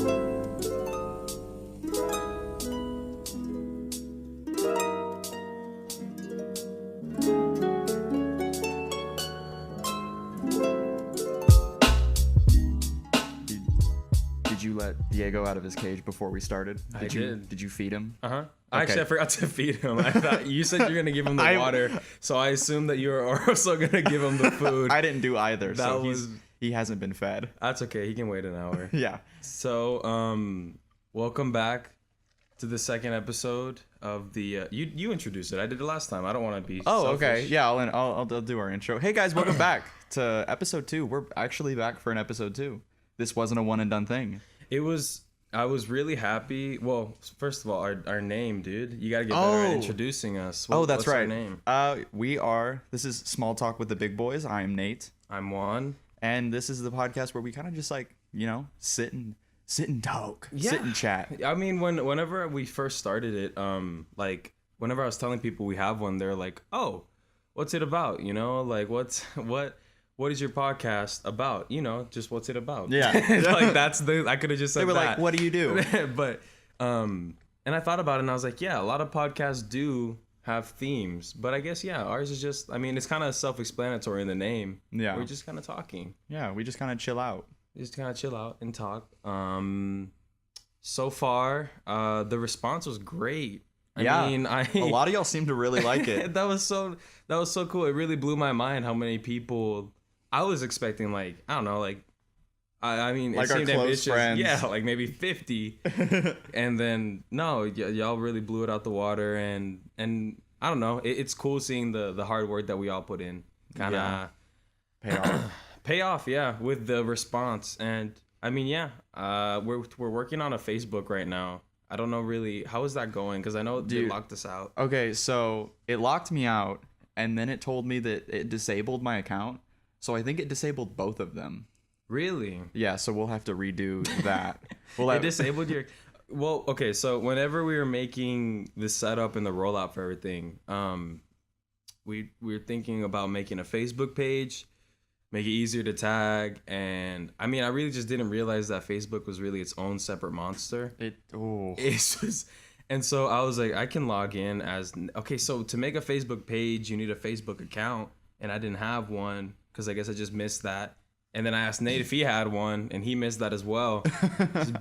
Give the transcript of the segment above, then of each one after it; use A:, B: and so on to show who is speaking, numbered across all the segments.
A: Did you let Diego out of his cage before we started?
B: I did.
A: Did you feed him?
B: Uh-huh.
A: Okay.
B: Actually, I forgot to feed him. I thought you said you're gonna give him the water, so I assumed that you were also gonna give him the food.
A: I didn't do either, he hasn't been fed.
B: That's okay. He can wait an hour.
A: Yeah.
B: So, welcome back to the second episode of the. You introduced it. I did it last time. I don't want to be.
A: Oh,
B: selfish.
A: okay. Yeah, I'll do our intro. Hey guys, welcome back to episode 2. We're actually back for an episode 2. This wasn't a one and done thing.
B: I was really happy. Well, first of all, our name, dude. You gotta get better at introducing us.
A: That's right.
B: Our name?
A: This is Small Talk with the Big Boys. I'm Nate.
B: I'm Juan.
A: And this is the podcast where we kind of just sit and talk, sit and chat.
B: I mean, whenever we first started it, whenever I was telling people we have one, they're like, "Oh, what's it about?" You know, like what is your podcast about? You know, just what's it about?
A: Yeah.
B: Like I could have just said that.
A: They were like, what do you do?
B: But, and I thought about it and I was like, yeah, a lot of podcasts do have themes, but I guess, yeah, ours is just, I mean, it's kind of self-explanatory in the name.
A: Yeah.
B: We're just kind of talking.
A: Yeah. We just kind of chill out.
B: Just kind of chill out and talk. So far, the response was great.
A: A lot of y'all seem to really like it.
B: That was so cool. It really blew my mind how many people. I was expecting I don't know, I mean,
A: like
B: it
A: our
B: seemed
A: close
B: ambitious.
A: friends.
B: Yeah, like maybe 50. And then no, y'all really blew it out the water, and I don't know. It's cool seeing the hard work that we all put in kind of pay off. Yeah, with the response. And I mean, we're working on a Facebook right now. I don't know really how is that going because I know they locked us out.
A: Okay, so it locked me out, and then it told me that it disabled my account. So I think it disabled both of them.
B: Really?
A: Yeah, so we'll have to redo that.
B: It disabled your... Well, okay, so whenever we were making the setup and the rollout for everything, we were thinking about making a Facebook page, make it easier to tag, and I mean, I really just didn't realize that Facebook was really its own separate monster. And so I was like, I can log in as... Okay, so to make a Facebook page, you need a Facebook account, and I didn't have one, because I guess I just missed that. And then I asked Nate if he had one, and he missed that as well.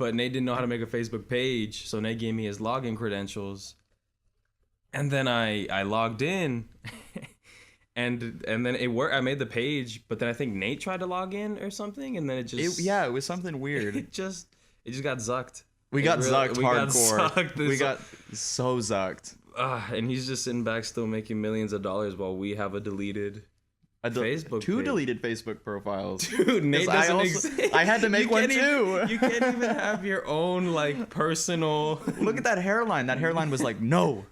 B: But Nate didn't know how to make a Facebook page, so Nate gave me his login credentials. And then I logged in, and then it worked. I made the page, but then I think Nate tried to log in or something, and then it just...
A: it was something weird.
B: It just got zucked.
A: We got hardcore. We got so zucked.
B: And he's just sitting back still making millions of dollars while we have a deleted... Facebook
A: two
B: page.
A: Deleted Facebook profiles.
B: Dude, Nate doesn't exist.
A: I had to make one too.
B: You can't even have your own personal.
A: Look at that hairline. That hairline was like, no.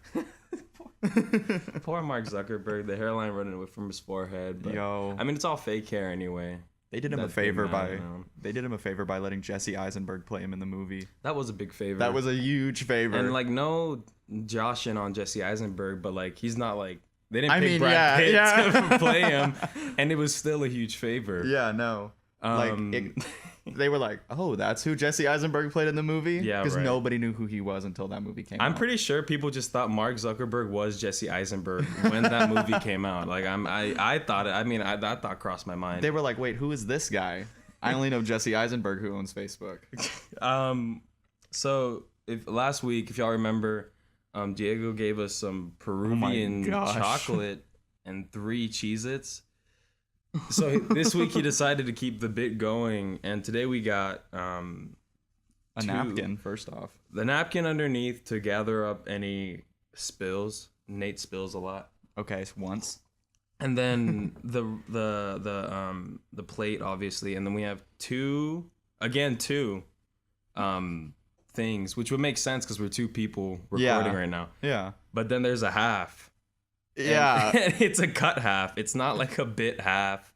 B: Poor Mark Zuckerberg. The hairline running away from his forehead. But, I mean, it's all fake hair anyway.
A: They did him a favor by letting Jesse Eisenberg play him in the movie.
B: That was a big favor.
A: That was a huge favor.
B: And no joshing on Jesse Eisenberg, but he's not they didn't pick Brad Pitt to play him, and it was still a huge favor.
A: Yeah, no. They were like, oh, that's who Jesse Eisenberg played in the movie?
B: Yeah,
A: because nobody knew who he was until that movie came out.
B: I'm pretty sure people just thought Mark Zuckerberg was Jesse Eisenberg when that movie came out. I thought it. I mean, that thought crossed my mind.
A: They were like, wait, who is this guy? I only know Jesse Eisenberg who owns Facebook.
B: So last week, if y'all remember... Diego gave us some Peruvian chocolate and 3 Cheez-Its. So this week he decided to keep the bit going, and today we got
A: a napkin. First off,
B: the napkin underneath to gather up any spills. Nate spills a lot.
A: Okay, once.
B: And then the plate, obviously, and then we have two things, which would make sense because we're 2 people recording right now.
A: Yeah.
B: But then there's a half.
A: Yeah.
B: And it's a cut half. It's not like a bit half.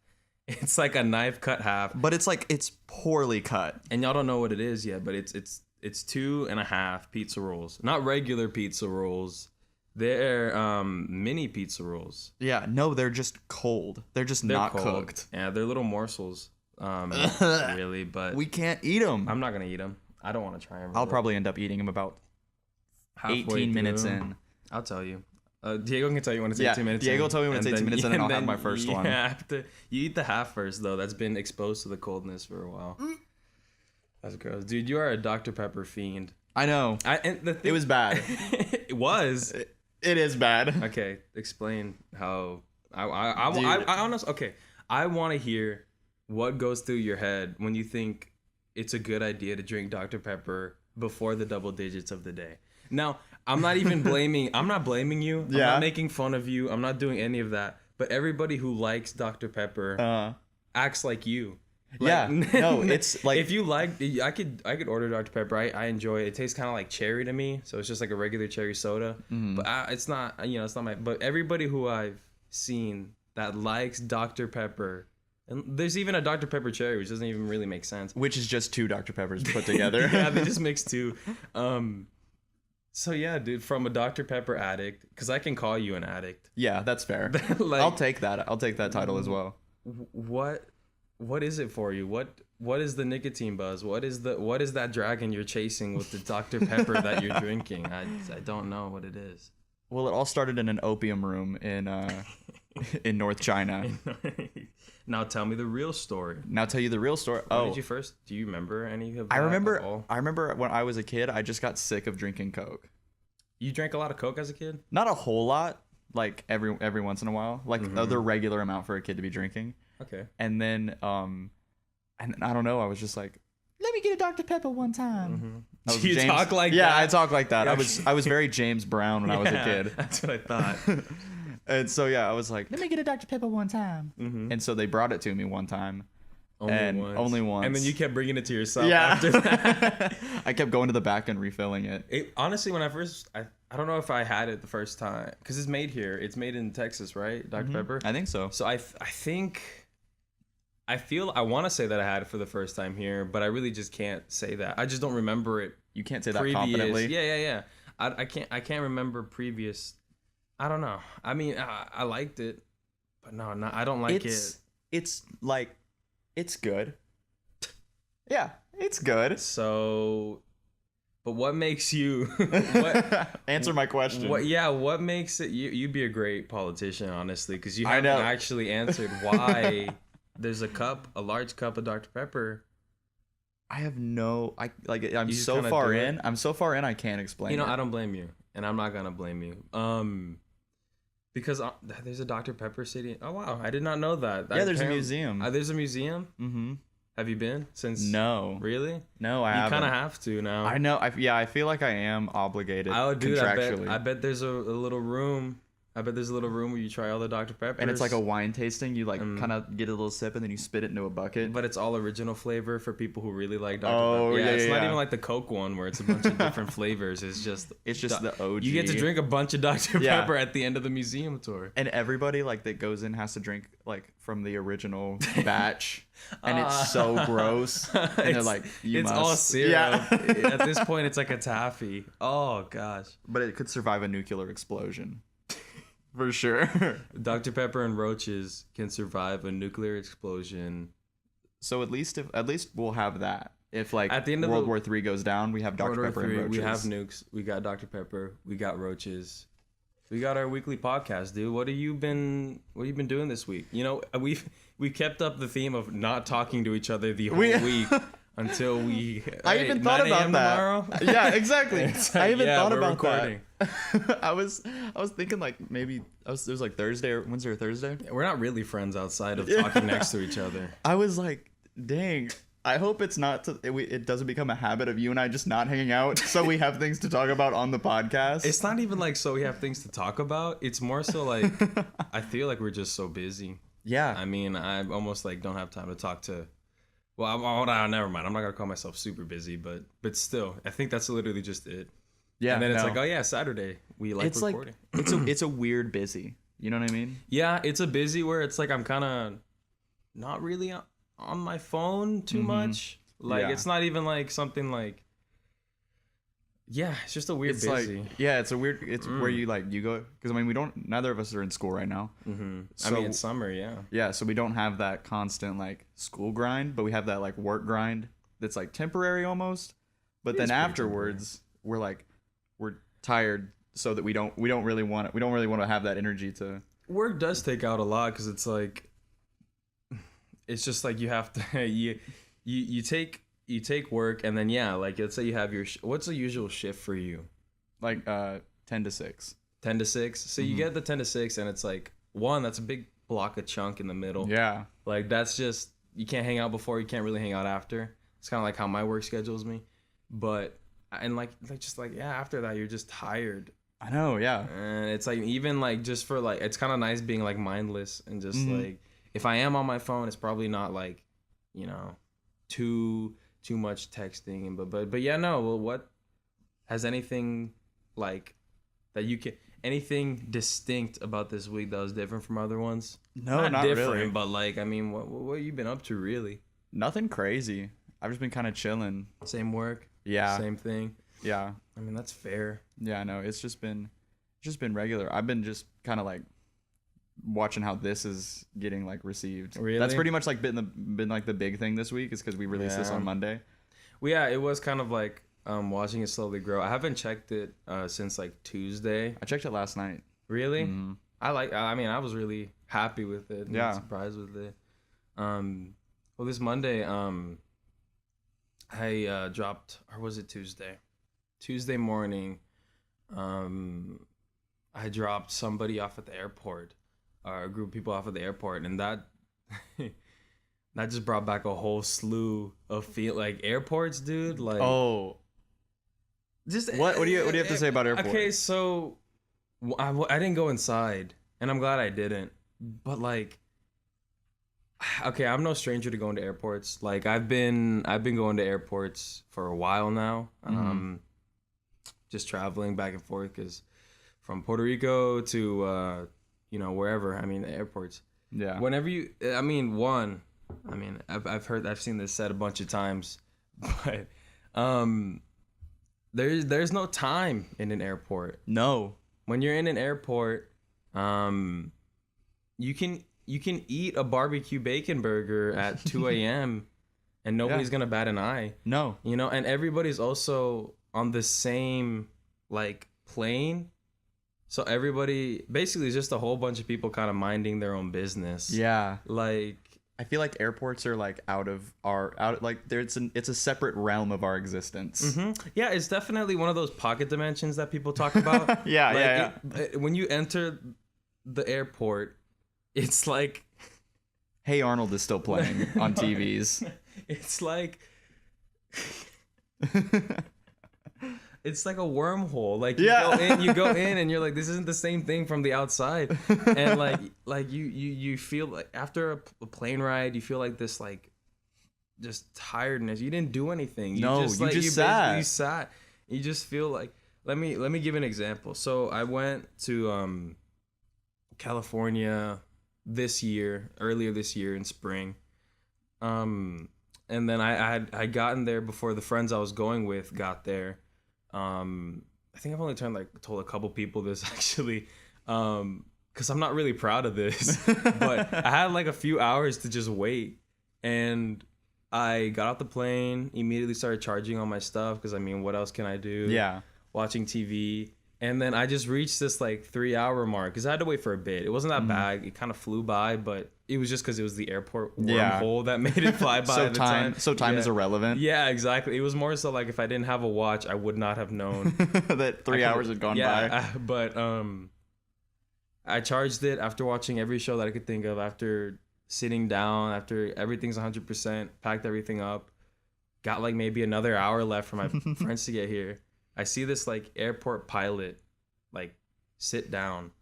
B: It's like a knife cut half.
A: But it's poorly cut.
B: And y'all don't know what it is yet, but it's 2.5 pizza rolls. Not regular pizza rolls. They're mini pizza rolls.
A: Yeah, no, they're just cold. They're not
B: cold.
A: Cooked.
B: Yeah, they're little morsels. Really, but
A: we can't eat them.
B: I'm not gonna eat them. I don't want to try them.
A: I'll probably end up eating them about
B: Halfway
A: 18 minutes
B: through.
A: in.
B: I'll tell you. Diego can tell you when it's
A: Yeah,
B: 18 minutes
A: Diego
B: in.
A: will tell me when it's 18 minutes in, and I'll have
B: then
A: my first
B: you
A: one.
B: You eat the half first, though. That's been exposed to the coldness for a while. That's gross. Dude, you are a Dr. Pepper fiend.
A: I know. It was bad.
B: It was.
A: It is bad.
B: Okay, explain how... I
A: Dude.
B: honestly... Okay, I want to hear what goes through your head when you think it's a good idea to drink Dr. Pepper before the double digits of the day. Now, I'm not even blaming... I'm not blaming you. I'm not making fun of you. I'm not doing any of that. But everybody who likes Dr. Pepper acts like you. Like,
A: no, it's like...
B: If you like... I could order Dr. Pepper. I enjoy it. It tastes kind of like cherry to me. So it's just like a regular cherry soda. But it's not... it's not my... But everybody who I've seen that likes Dr. Pepper... And there's even a Dr. Pepper cherry, which doesn't even really make sense.
A: Which is just 2 Dr. Peppers put together.
B: Yeah, they just mix 2. So yeah, dude, from a Dr. Pepper addict, because I can call you an addict.
A: Yeah, that's fair.
B: Like,
A: I'll take that. I'll take that title as well.
B: What is it for you? What is the nicotine buzz? What is that dragon you're chasing with the Dr. Pepper that you're drinking? I don't know what it is.
A: Well, it all started in an opium room in North China.
B: Now tell me the real story.
A: Now I'll tell you the real story.
B: When did you first? Do you remember any of that?
A: I
B: at all?
A: remember when I was a kid, I just got sick of drinking Coke.
B: You drank a lot of Coke as a kid?
A: Not a whole lot, like every once in a while, like the regular amount for a kid to be drinking.
B: Okay.
A: And then and I don't know, I was just like, let me get a Dr. Pepper one time.
B: Do you talk like that?
A: Yeah, I talk like that. I was very James Brown when I was a kid.
B: That's what I thought.
A: And so yeah, I was like, let me get a Dr. Pepper one time. And so they brought it to me one time. Only once.
B: And then you kept bringing it to yourself
A: Yeah.
B: after that.
A: I kept going to the back and refilling it.
B: Honestly, when I don't know if I had it the first time, because it's made here. It's made in Texas, right? Dr. Pepper?
A: I think so.
B: So I want to say that I had it for the first time here, but I really just can't say that. I just don't remember it.
A: You can't say that confidently.
B: Yeah. I can't remember previous. I don't know. I mean, I liked it, but no, I don't like it.
A: It's like, it's good. Yeah, it's good.
B: So, but what makes you?
A: Answer my question.
B: What makes it? You'd be a great politician, honestly, because you haven't actually answered why there's a large cup of Dr. Pepper.
A: I have no. I'm
B: so
A: so far in. I'm so far in. I can't explain.
B: I don't blame you, and I'm not gonna blame you. Because there's a Dr. Pepper city. Oh wow, I did not know that.
A: Yeah, there's a museum.
B: There's a museum.
A: Mm-hmm.
B: Have you been since?
A: No.
B: Really?
A: No, I haven't.
B: You kind of have to now.
A: I know. I feel like I am obligated.
B: Oh, dude,
A: contractually.
B: I bet there's a little room. I bet there's a little room where you try all the Dr. Peppers.
A: And it's like a wine tasting. You kind of get a little sip and then you spit it into a bucket.
B: But it's all original flavor for people who really like Dr.
A: Oh,
B: Pepper. It's not
A: yeah.
B: even like the Coke one where it's a bunch of different flavors. It's just
A: the OG.
B: You get to drink a bunch of Dr. Pepper at the end of the museum tour.
A: And everybody like that goes in has to drink like from the original batch. And it's so gross. And they're like,
B: it's all syrup.
A: Yeah.
B: At this point, it's like a taffy. Oh, gosh.
A: But it could survive a nuclear explosion. For sure.
B: Dr. Pepper and roaches can survive a nuclear explosion.
A: So at least we'll have that. If like
B: at the end of
A: World War III goes down, we have Dr. Pepper and roaches.
B: We have nukes. We got Dr. Pepper. We got roaches. We got our weekly podcast, dude. What have you been doing this week? We kept up the theme of not talking to each other the whole week. Until
A: I even thought about that.
B: Tomorrow?
A: Yeah, exactly. I even thought about
B: recording.
A: that. I was thinking like maybe it was like Thursday or Wednesday or Thursday.
B: We're not really friends outside of talking next to each other.
A: I was like, dang. I hope it's not. It doesn't become a habit of you and I just not hanging out, so we have things to talk about on the podcast.
B: It's not even like so we have things to talk about. It's more so like I feel like we're just so busy.
A: Yeah.
B: I mean, I almost like don't have time to talk to. Well, never mind. I'm not gonna call myself super busy, but still, I think that's literally just it.
A: Yeah.
B: And then it's like, oh yeah, Saturday. We like recording.
A: Like, it's a weird busy. You know what I mean?
B: Yeah, it's a busy where it's like I'm kind of not really on my phone too much. Like it's not even like something like. Yeah, it's just a weird busy.
A: Like, yeah, it's a weird. It's where you like you go because I mean neither of us are in school right now.
B: So, I mean it's summer, yeah.
A: Yeah, so we don't have that constant like school grind, but we have that like work grind that's like temporary almost. But
B: It
A: then
B: is pretty
A: afterwards, we're tired, so that we don't really want to have that energy to.
B: Work does take out a lot because it's like, it's just like you have to you take work, and then like let's say you have your what's the usual shift for you?
A: Like 10 to 6.
B: 10 to 6. So you get the 10 to 6, and it's like that's a big block of chunk in the middle.
A: Yeah.
B: Like that's just, you can't hang out before, you can't really hang out after. It's kind of like how my work schedules me. But and after that you're just tired.
A: I know, yeah.
B: And it's like, even like just for like, it's kind of nice being like mindless and just like, if I am on my phone, it's probably not like, too much texting. And but yeah, no. Well, what has anything like that you can, anything distinct about this week that was different from other ones?
A: No, not
B: different,
A: really.
B: but like, I mean, what have you been up to really?
A: Nothing crazy. I've just been kind of chilling.
B: Same work.
A: Yeah.
B: Same thing.
A: Yeah.
B: I mean, that's fair.
A: Yeah, I know. It's just been regular. I've been just kind of like watching how this is getting like received.
B: Really?
A: That's pretty much like been like the big thing this week, is because we released this on Monday.
B: Well, yeah, it was kind of like watching it slowly grow. I haven't checked it since like Tuesday.
A: I checked it last night.
B: Really?
A: Mhm.
B: I was really happy with it. And
A: Yeah.
B: surprised with it. Well, this Monday, I dropped, or was it Tuesday? Tuesday morning, I dropped somebody off at the airport, or a group of people off at the airport, and that that just brought back a whole slew of like airports, dude. Like,
A: Oh,
B: just
A: what do you have to say about airports?
B: Okay, so I didn't go inside, and I'm glad I didn't. But like, okay, I'm no stranger to going to airports. Like, I've been going to airports for a while now. Just traveling back and forth, because from Puerto Rico to wherever. I mean, airports.
A: Yeah.
B: Whenever I've seen this said a bunch of times, but there's no time in an airport.
A: No.
B: When you're in an airport, you can eat a barbecue bacon burger at 2 a.m. and nobody's gonna bat an eye.
A: No.
B: And everybody's also on the same like plane. So everybody basically is just a whole bunch of people kind of minding their own business.
A: Yeah.
B: Like,
A: I feel like airports are like it's a separate realm of our existence.
B: yeah, it's definitely one of those pocket dimensions that people talk about.
A: Yeah.
B: When you enter the airport, it's like,
A: Hey Arnold is still playing on TVs.
B: it's like it's like a wormhole. Like, you go in and you're like, this isn't the same thing from the outside. And like you feel like after a plane ride, you feel like this like just tiredness. You didn't do anything. You
A: No,
B: just
A: you just sat.
B: You sat. You just feel like, let me give an example. So I went to California earlier this year in spring. And then I gotten there before the friends I was going with got there. I think I've only told a couple people this actually, because I'm not really proud of this, but I had like a few hours to just wait, and I got off the plane, immediately started charging all my stuff, because I mean, what else can I do?
A: Yeah.
B: Watching TV. And then I just reached this like 3-hour mark, because I had to wait for a bit. It wasn't that bad. It kind of flew by, but it was just because it was the airport wormhole that made it fly by.
A: So time is irrelevant.
B: Yeah, exactly. It was more so like, if I didn't have a watch, I would not have known
A: that 3 hours had gone by.
B: But I charged it after watching every show that I could think of, after sitting down, after everything's 100%, packed everything up. Got like maybe another hour left for my friends to get here. I see this like airport pilot like sit down,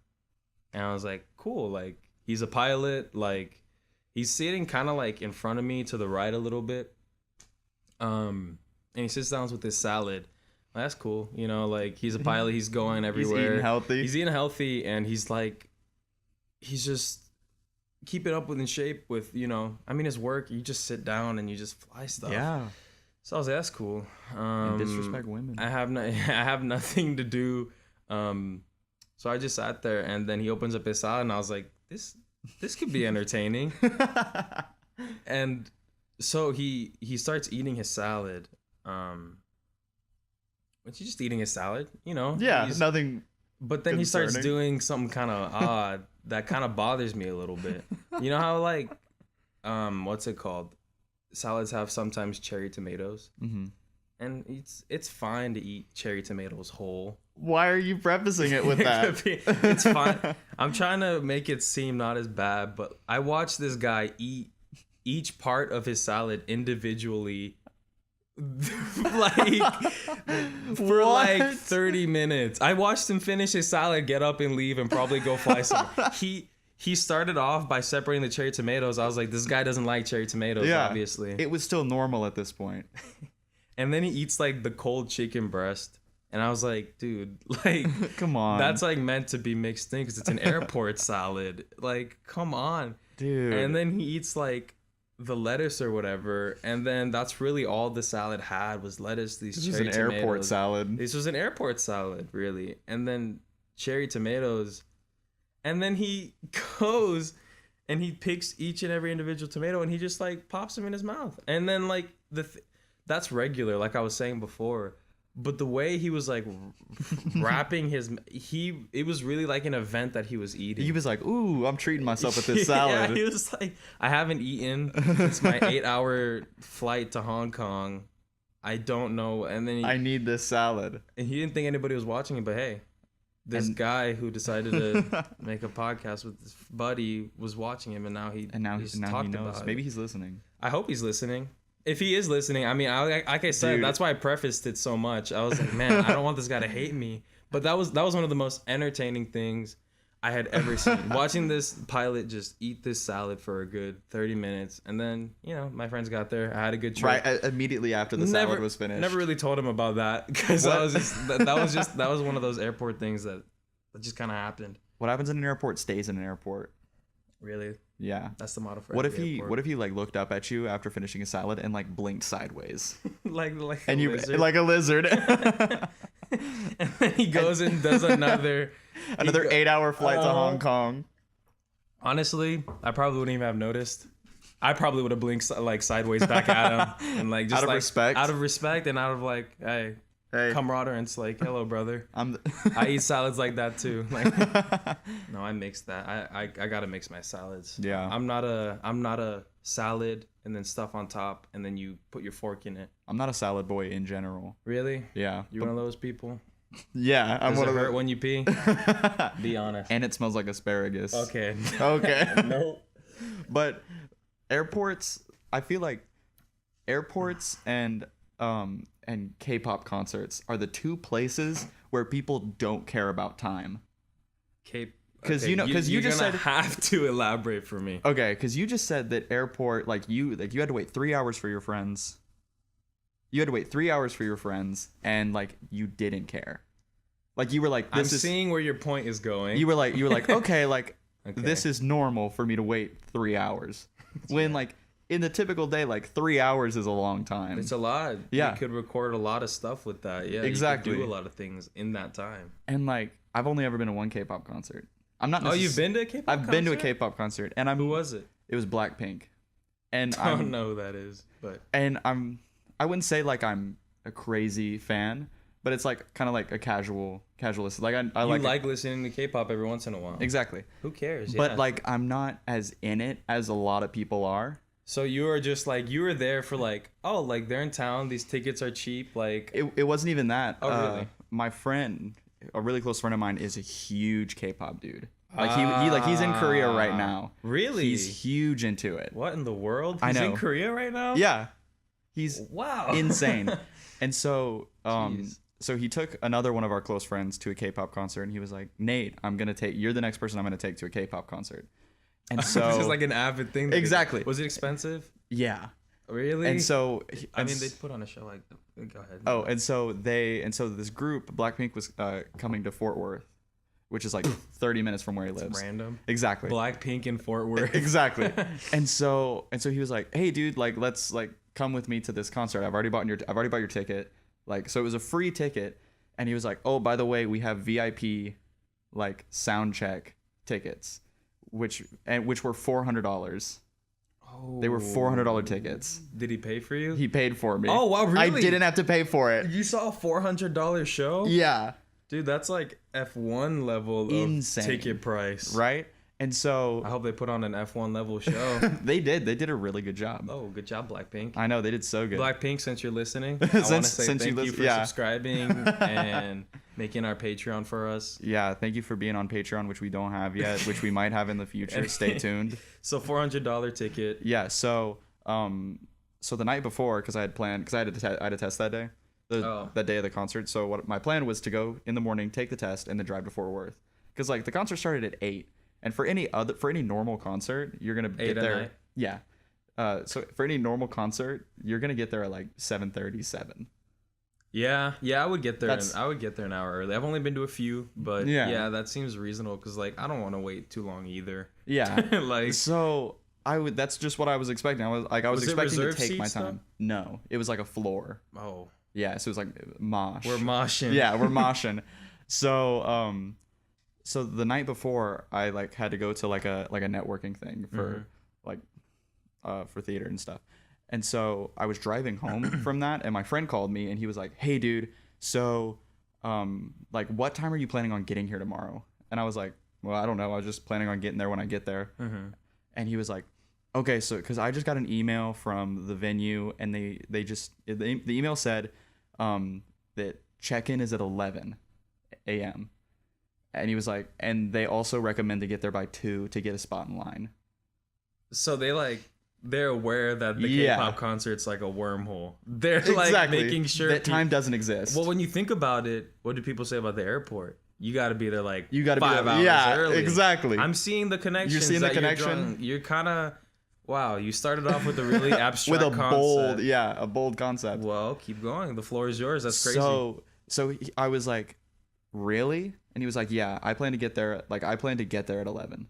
B: and I was like, cool, like he's a pilot, like he's sitting kind of like in front of me to the right a little bit, and he sits down with his salad. Well, that's cool, like he's a pilot, he's going everywhere, he's eating healthy, and he's just keeping up in shape with, I mean, his work, you just sit down and you just fly stuff.
A: Yeah.
B: So I was like, that's cool.
A: And disrespect women.
B: I have nothing to do. So I just sat there, and then he opens up his salad, and I was like, this could be entertaining. And so he starts eating his salad. But he's just eating a salad, you know.
A: Yeah, nothing.
B: But then he starts
A: concerning.
B: doing something kind of odd that kind of bothers me a little bit. You know how like, what's it called? Salads have sometimes cherry tomatoes, and it's fine to eat cherry tomatoes whole.
A: Why are you prefacing it with that?
B: It's fine. I'm trying to make it seem not as bad, but I watched this guy eat each part of his salad individually. Like for like 30 minutes. I watched him finish his salad, get up and leave, and probably go fly somewhere. He started off by separating the cherry tomatoes. I was like, this guy doesn't like cherry tomatoes, obviously.
A: It was still normal at this point.
B: And then he eats like the cold chicken breast. And I was like, dude, like,
A: come on.
B: That's like meant to be mixed in because it's an airport salad. Like, come on.
A: Dude.
B: And then he eats like the lettuce or whatever, and then that's really all the salad had was lettuce. This was an
A: airport salad.
B: This was an airport salad, really, and then cherry tomatoes, and then he goes and he picks each and every individual tomato and he just like pops them in his mouth, and then like that's regular, like I was saying before. But the way he was like wrapping it was really like an event that he was eating.
A: He was like, ooh, I'm treating myself with this salad.
B: Yeah, he was like, I haven't eaten. It's my 8-hour flight to Hong Kong. I don't know. And then
A: I need this salad.
B: And he didn't think anybody was watching him, but hey, this guy who decided to make a podcast with his buddy was watching him, and now he knows.
A: Maybe he's listening.
B: I hope he's listening. If he is listening, I mean, like I said, that's why I prefaced it so much. I was like, man, I don't want this guy to hate me. But that was one of the most entertaining things I had ever seen. Watching this pilot just eat this salad for a good 30 minutes. And then, you know, my friends got there. I had a good trip.
A: Right, immediately after the salad was finished.
B: Never really told him about that because that was one of those airport things that just kind of happened.
A: What happens in an airport stays in an airport.
B: Really?
A: Yeah.
B: That's the motto for
A: What if he like looked up at you after finishing a salad and like blinked sideways?
B: like
A: and
B: a
A: you
B: lizard.
A: like a lizard.
B: And then he goes and does another
A: 8-hour flight to Hong Kong.
B: Honestly, I probably wouldn't even have noticed. I probably would have blinked like sideways back at him and like just
A: out of respect.
B: Out of respect and out of like, hey, camaraderie. And it's like, hello, brother. I eat salads like that too. Like, no, I mix that. I gotta mix my salads.
A: Yeah.
B: I'm not a salad and then stuff on top and then you put your fork in it.
A: I'm not a salad boy in general.
B: Really?
A: Yeah.
B: You're one of those people?
A: Yeah, I'm one of those.
B: Does it hurt when you pee? Be honest.
A: And it smells like asparagus.
B: Okay.
A: No. But airports, I feel like airports and K-pop concerts are the two places where people don't care about time. Because you just said
B: have to elaborate for me.
A: Okay, because you just said that airport, you had to wait 3 hours for your friends. You had to wait 3 hours for your friends, and like you didn't care. Like you were like,
B: I'm seeing where your point is going.
A: You were like, okay, like this is normal for me to wait 3 hours. When like in the typical day, like 3 hours is a long time.
B: It's a lot.
A: Yeah,
B: you could record a lot of stuff with that. Yeah,
A: exactly.
B: You could do a lot of things in that time.
A: And like I've only ever been to one K-pop concert. I'm not.
B: Oh, you've been to a K-pop concert?
A: I've been to a K-pop concert, and
B: Who was it?
A: It was Blackpink, and
B: I don't know who that is, but
A: I wouldn't say like I'm a crazy fan, but it's like kind of like a casual listen. Like I like
B: listening to K-pop every once in a while.
A: Exactly.
B: Who cares?
A: But like I'm not as in it as a lot of people are.
B: So you were just like you were there for like, oh, like they're in town, these tickets are cheap. Like
A: it wasn't even that.
B: Oh really?
A: My friend, a really close friend of mine, is a huge K-pop dude. Like he's in Korea right now.
B: Really?
A: He's huge into it.
B: What in the world?
A: I know.
B: He's in Korea right now?
A: Yeah. He's
B: wow.
A: insane. And so so he took another one of our close friends to a K-pop concert, and he was like, "Nate, you're the next person I'm going to take to a K-pop concert." And so
B: this is like an avid thing.
A: Exactly.
B: Was it expensive?
A: Yeah.
B: Really?
A: And so
B: I mean, they put on a show like go ahead.
A: Oh, and so this group, Blackpink, was coming to Fort Worth, which is like 30 minutes from where he lives.
B: Random.
A: Exactly.
B: Blackpink in Fort Worth.
A: Exactly. And so he was like, "Hey, dude, like let's like come with me to this concert. I've already bought your ticket." Like, so it was a free ticket, and he was like, "Oh, by the way, we have VIP like sound check tickets, which were $400." They were $400 tickets.
B: Did he pay for you?
A: He paid for me.
B: Oh, wow, really?
A: I didn't have to pay for it.
B: You saw a $400 show?
A: Yeah.
B: Dude, that's like F1 level
A: Insane.
B: of ticket price.
A: Right? And so
B: I hope they put on an F1 level show.
A: they did a really good job.
B: Oh, good job, Blackpink.
A: I know, they did so good.
B: Blackpink, since you're listening, I want to say thank you for subscribing and making our Patreon for us.
A: Yeah, thank you for being on Patreon, which we don't have yet, which we might have in the future. Stay tuned.
B: So $400 ticket.
A: Yeah, so the night before, because I had a test that day, that day of the concert. So what my plan was to go in the morning, take the test, and then drive to Fort Worth, because like the concert started at 8. And for any normal concert, you're gonna get there.
B: Night?
A: Yeah. So for any normal concert, you're gonna get there at like 7:37.
B: Yeah, I would get there. I would get there an hour early. I've only been to a few, but yeah that seems reasonable because like I don't want to wait too long either.
A: Yeah.
B: Like
A: so I would. That's just what I was expecting. I was expecting to take my time.
B: Stuff?
A: No, it was like a floor.
B: Oh.
A: Yeah. So it was like mosh.
B: We're moshing.
A: Yeah, we're moshing. So the night before, I like had to go to like a networking thing for for theater and stuff. And so I was driving home from that, and my friend called me, and he was like, "Hey, dude, so like what time are you planning on getting here tomorrow?" And I was like, "Well, I don't know. I was just planning on getting there when I get there." And he was like, "Okay, so because I just got an email from the venue, and the email said that check-in is at 11 a.m. And he was like, and they also recommend to get there by 2 to get a spot in line."
B: So they're aware that the K-pop concert's like a wormhole. They're like making sure
A: that time doesn't exist.
B: Well, when you think about it, what do people say about the airport? You got to be there like
A: you gotta
B: 5
A: be there,
B: hours early.
A: Exactly.
B: I'm seeing the connection.
A: You're seeing the connection.
B: You're kind of wow. You started off with a really abstract
A: with a
B: concept.
A: bold concept.
B: Well, keep going. The floor is yours. That's crazy.
A: So I was like, really? And he was like, yeah, I plan to get there. Like, I plan to get there at 11.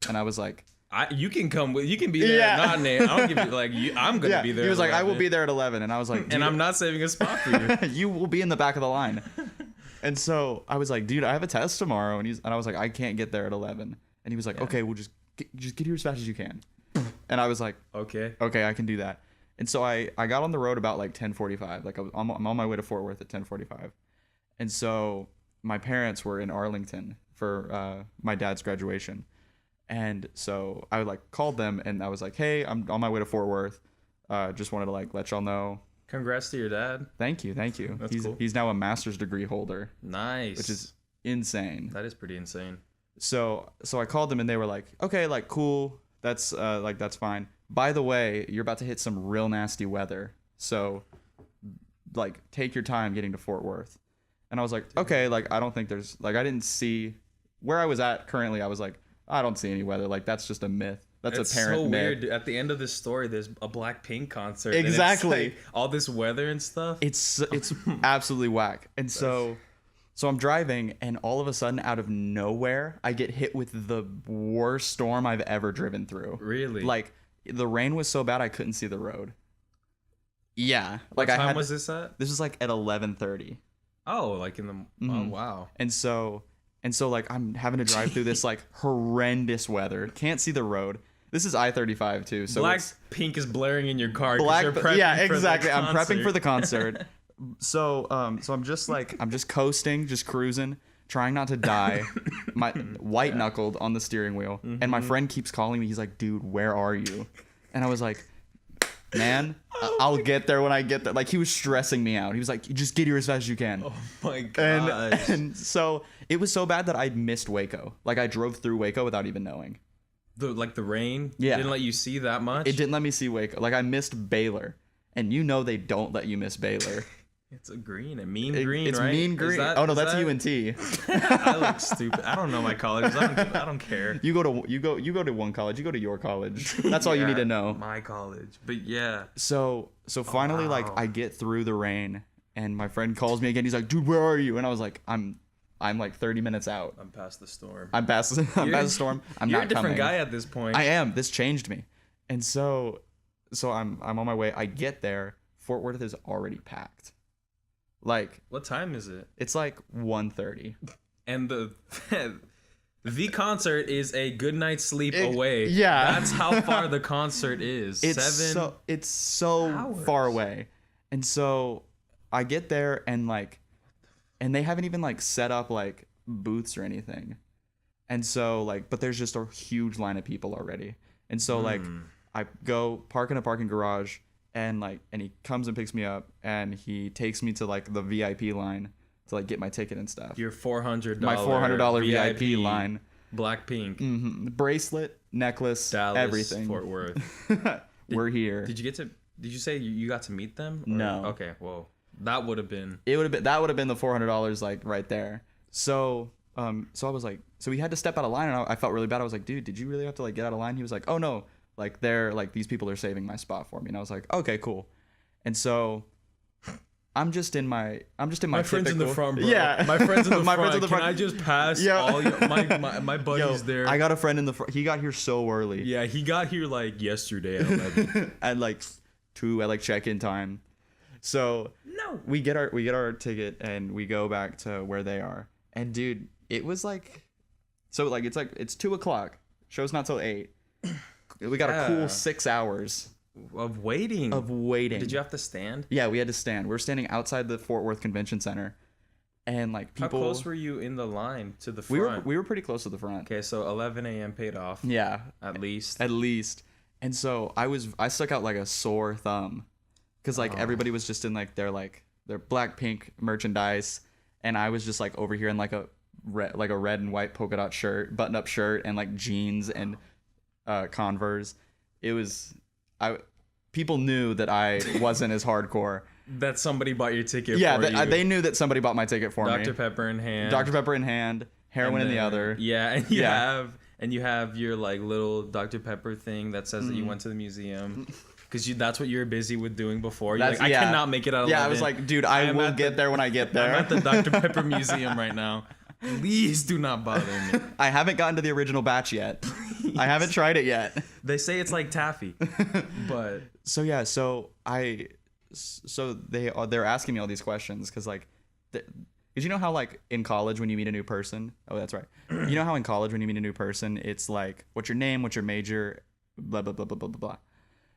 A: And I was like,
B: you can come with. You can be there. Not Nate. I don't give you like. I'm gonna be there.
A: He was like, I will be there at 11. And I was like,
B: and I'm not saving a spot for you.
A: You will be in the back of the line. And so I was like, dude, I have a test tomorrow. And I was like, I can't get there at 11. And he was like, okay, we'll just get here as fast as you can. And I was like, okay, I can do that. And so I got on the road about like 10:45. Like I'm on my way to Fort Worth at 10:45. And so my parents were in Arlington for my dad's graduation. And so I like called them and I was like, hey, I'm on my way to Fort Worth. Just wanted to like let y'all know.
B: Congrats to your dad.
A: Thank you.
B: That's cool.
A: He's now a master's degree holder.
B: Nice.
A: Which is insane.
B: That is pretty insane.
A: So I called them and they were like, okay, like cool. That's that's fine. By the way, you're about to hit some real nasty weather. So like take your time getting to Fort Worth. And I was like, okay, like I don't think there's like I didn't see where I was at currently. I was like, I don't see any weather. Like that's just a myth. That's apparent. It's so weird.
B: At the end of this story, there's a Blackpink concert.
A: Exactly.
B: And it's like all this weather and stuff.
A: It's absolutely whack. And so I'm driving, and all of a sudden, out of nowhere, I get hit with the worst storm I've ever driven through.
B: Really?
A: Like the rain was so bad I couldn't see the road. Yeah.
B: What time was this at?
A: This was like at 11:30.
B: Oh, like in the oh wow.
A: And so like I'm having to drive through this like horrendous weather. Can't see the road. This is I-35 too. So
B: Blackpink is blaring in your car. Yeah,
A: exactly. I'm prepping for the concert. So I'm just coasting, just cruising, trying not to die. My white knuckled on the steering wheel. And my friend keeps calling me. He's like, dude, where are you? And I was like, man, I'll get there when I get there. Like he was stressing me out. He was like, just get here as fast as you can.
B: Oh my gosh.
A: And so it was so bad that I missed Waco. Like I drove through Waco without even knowing.
B: The rain?
A: Yeah.
B: Didn't let you see that much?
A: It didn't let me see Waco. Like I missed Baylor. And you know they don't let you miss Baylor.
B: It's a green, green,
A: it's
B: right?
A: Mean Green. That's UNT.
B: I look stupid. I don't know my colleges. I don't care.
A: You go to one college. You go to your college. That's all you need to know.
B: My college. But yeah.
A: So finally, like I get through the rain, and my friend calls me again. He's like, "Dude, where are you?" And I was like, "I'm like 30 minutes out.
B: I'm past the storm.
A: I'm past the storm. I'm
B: you're
A: not
B: a different
A: coming."
B: guy at this point.
A: I am. This changed me. And so I'm on my way. I get there. Fort Worth is already packed. Like
B: what time is it?
A: It's like 1:30.
B: And the The concert is a good night's sleep away.
A: Yeah.
B: That's how far the concert is.
A: It's so
B: hours.
A: far away. And so I get there and they haven't even like set up like booths or anything. And so like, but there's just a huge line of people already. And so like I go park in a parking garage and he comes and picks me up and he takes me to like the VIP line to like get my ticket and stuff.
B: Your $400
A: My $400 VIP line.
B: Blackpink.
A: Bracelet, necklace,
B: Dallas,
A: everything.
B: Fort Worth.
A: We're here.
B: Did you say you got to meet them? Or?
A: No.
B: Okay, well, that would have been
A: that would have been the $400 like right there. So I was like, so we had to step out of line and I felt really bad. I was like, dude, did you really have to like get out of line? He was like, oh no, like they're like these people are saving my spot for me. And I was like, okay, cool. And so I'm just in my
B: friends in the front, bro.
A: Yeah,
B: My friends in the
A: My
B: front.
A: friends in the front.
B: Can I just pass
A: Yeah.
B: all my buddies there?
A: I got a friend in the front. He got here so early.
B: Yeah, he got here like yesterday at 11.
A: At like 2 at like check-in time. So
B: No.
A: we get our ticket and we go back to where they are. And dude, it was like, so like it's 2:00. Show's not till 8. We got a cool 6 hours
B: Of waiting. Did you have to stand?
A: Yeah, we had to stand. We were standing outside the Fort Worth Convention Center, and like people.
B: How close were you in the line to the front?
A: We were pretty close to the front.
B: Okay, so 11 a.m. paid off.
A: Yeah,
B: At least.
A: And so I stuck out like a sore thumb, because like everybody was just in like their Blackpink merchandise, and I was just like over here in like a red and white polka dot shirt, button up shirt, and like jeans and Converse. It was. People knew that I wasn't as hardcore.
B: That somebody bought your ticket
A: Yeah,
B: for you.
A: they knew that somebody bought my ticket for me.
B: Dr. Pepper in hand.
A: Dr. Pepper in hand, heroin in the other.
B: Yeah, and you have your like little Dr. Pepper thing that says that you went to the museum. Because that's what you were busy with doing before. You're like, I cannot make it out of
A: Yeah, I was like, dude, I will get there when I get there.
B: I'm at the Dr. Pepper Museum right now. Please do not bother me.
A: I haven't gotten to the original batch yet. I haven't tried it yet.
B: They say it's like taffy, but
A: so yeah, they're asking me all these questions because like, because you know how like in college when you meet a new person, that's right. You know how in college when you meet a new person, it's like, what's your name, what's your major, blah blah blah blah blah blah.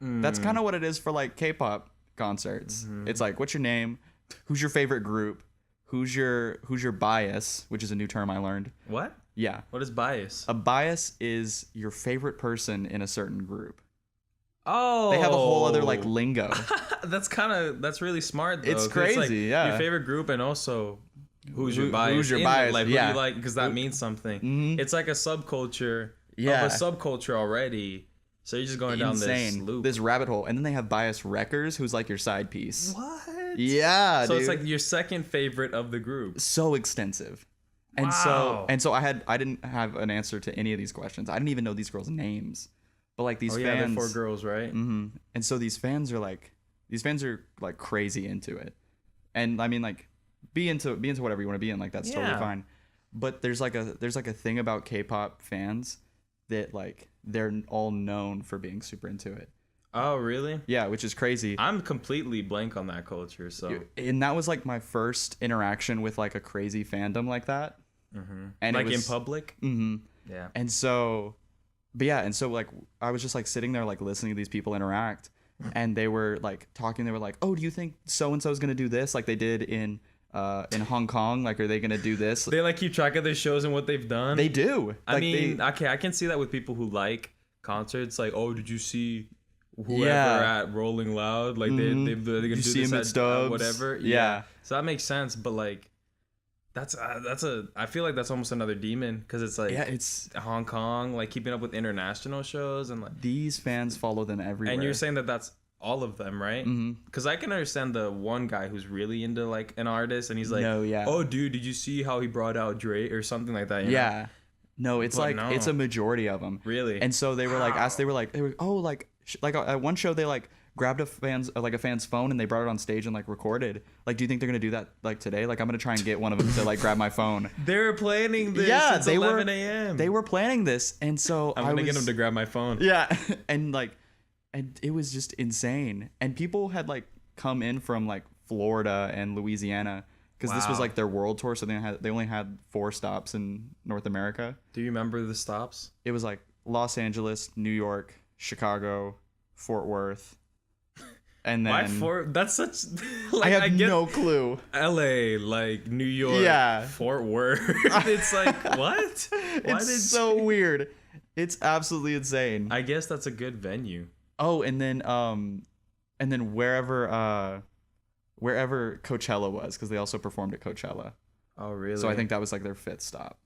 A: That's kind of what it is for like K-pop concerts. It's like, what's your name, who's your favorite group, who's your bias, which is a new term I learned.
B: What?
A: Yeah.
B: What is bias?
A: A bias is your favorite person in a certain group.
B: Oh.
A: They have a whole other like lingo.
B: That's really smart though.
A: It's crazy,
B: like
A: yeah.
B: Your favorite group and also who's your bias.
A: Who's your bias,
B: Like,
A: yeah.
B: who you like, because that means something.
A: Mm-hmm.
B: It's like a subculture
A: Yeah.
B: of a subculture already. So you're just going down this loop.
A: This rabbit hole. And then they have bias wreckers, who's like your side piece.
B: What?
A: Yeah,
B: So
A: dude.
B: it's like your second favorite of the group.
A: So extensive. And
B: Wow.
A: so I didn't have an answer to any of these questions. I didn't even know these girls' names. But like these
B: Oh yeah,
A: fans,
B: they're 4 girls, right?
A: Mm-hmm. And so these fans are like crazy into it. And I mean, like, be into whatever you want to be in, like, that's totally
B: Yeah.
A: fine. But there's like a thing about K-pop fans that like they're all known for being super into it.
B: Oh really?
A: Yeah, which is crazy.
B: I'm completely blank on that culture. So
A: And that was like my first interaction with like a crazy fandom like that. And
B: like
A: it was,
B: in public.
A: Mm-hmm.
B: Yeah.
A: And so, but yeah, and so like I was just like sitting there like listening to these people interact, and they were like talking. They were like, "Oh, do you think so and so is gonna do this like they did in Hong Kong? Like, are they gonna do this?"
B: They like keep track of their shows and what they've done.
A: They do.
B: I
A: Like,
B: mean, okay, I can see that with people who like concerts. Like, oh, did you see whoever
A: Yeah.
B: at Rolling Loud? Like they're gonna
A: Did
B: do
A: you see
B: this
A: him at Stubbs?
B: whatever.
A: Yeah.
B: So that makes sense. But like, I feel like that's almost another demon because it's like
A: yeah, it's
B: Hong Kong, like keeping up with international shows and like.
A: these fans follow them everywhere.
B: And you're saying that that's all of them, right? Because I can understand the one guy who's really into like an artist and he's like,
A: No, yeah.
B: oh, dude, did you see how he brought out Drake or something like that? You know?
A: Yeah. No, it's
B: But
A: like
B: no.
A: it's a majority of them.
B: Really?
A: And so they were like asked. They were oh, like at one show they like grabbed a fan's phone and they brought it on stage and like recorded. Like, do you think they're gonna do that like today? Like, I'm gonna try and get one of them to like grab my phone.
B: They were planning this since 11 a.m.
A: They were planning this, and so
B: I'm gonna get him to grab my phone.
A: Yeah, and it was just insane. And people had like come in from like Florida and Louisiana because this was like their world tour, so they only had 4 stops in North America.
B: Do you remember the stops?
A: It was like Los Angeles, New York, Chicago, Fort Worth, and then
B: Why Fort? That's such. Like,
A: I have no clue.
B: L.A., like New York,
A: Yeah.
B: Fort Worth. It's like what?
A: It's so weird. It's absolutely insane.
B: I guess that's a good venue.
A: Oh, and then wherever Coachella was, because they also performed at Coachella.
B: Oh, really?
A: So I think that was like their 5th stop.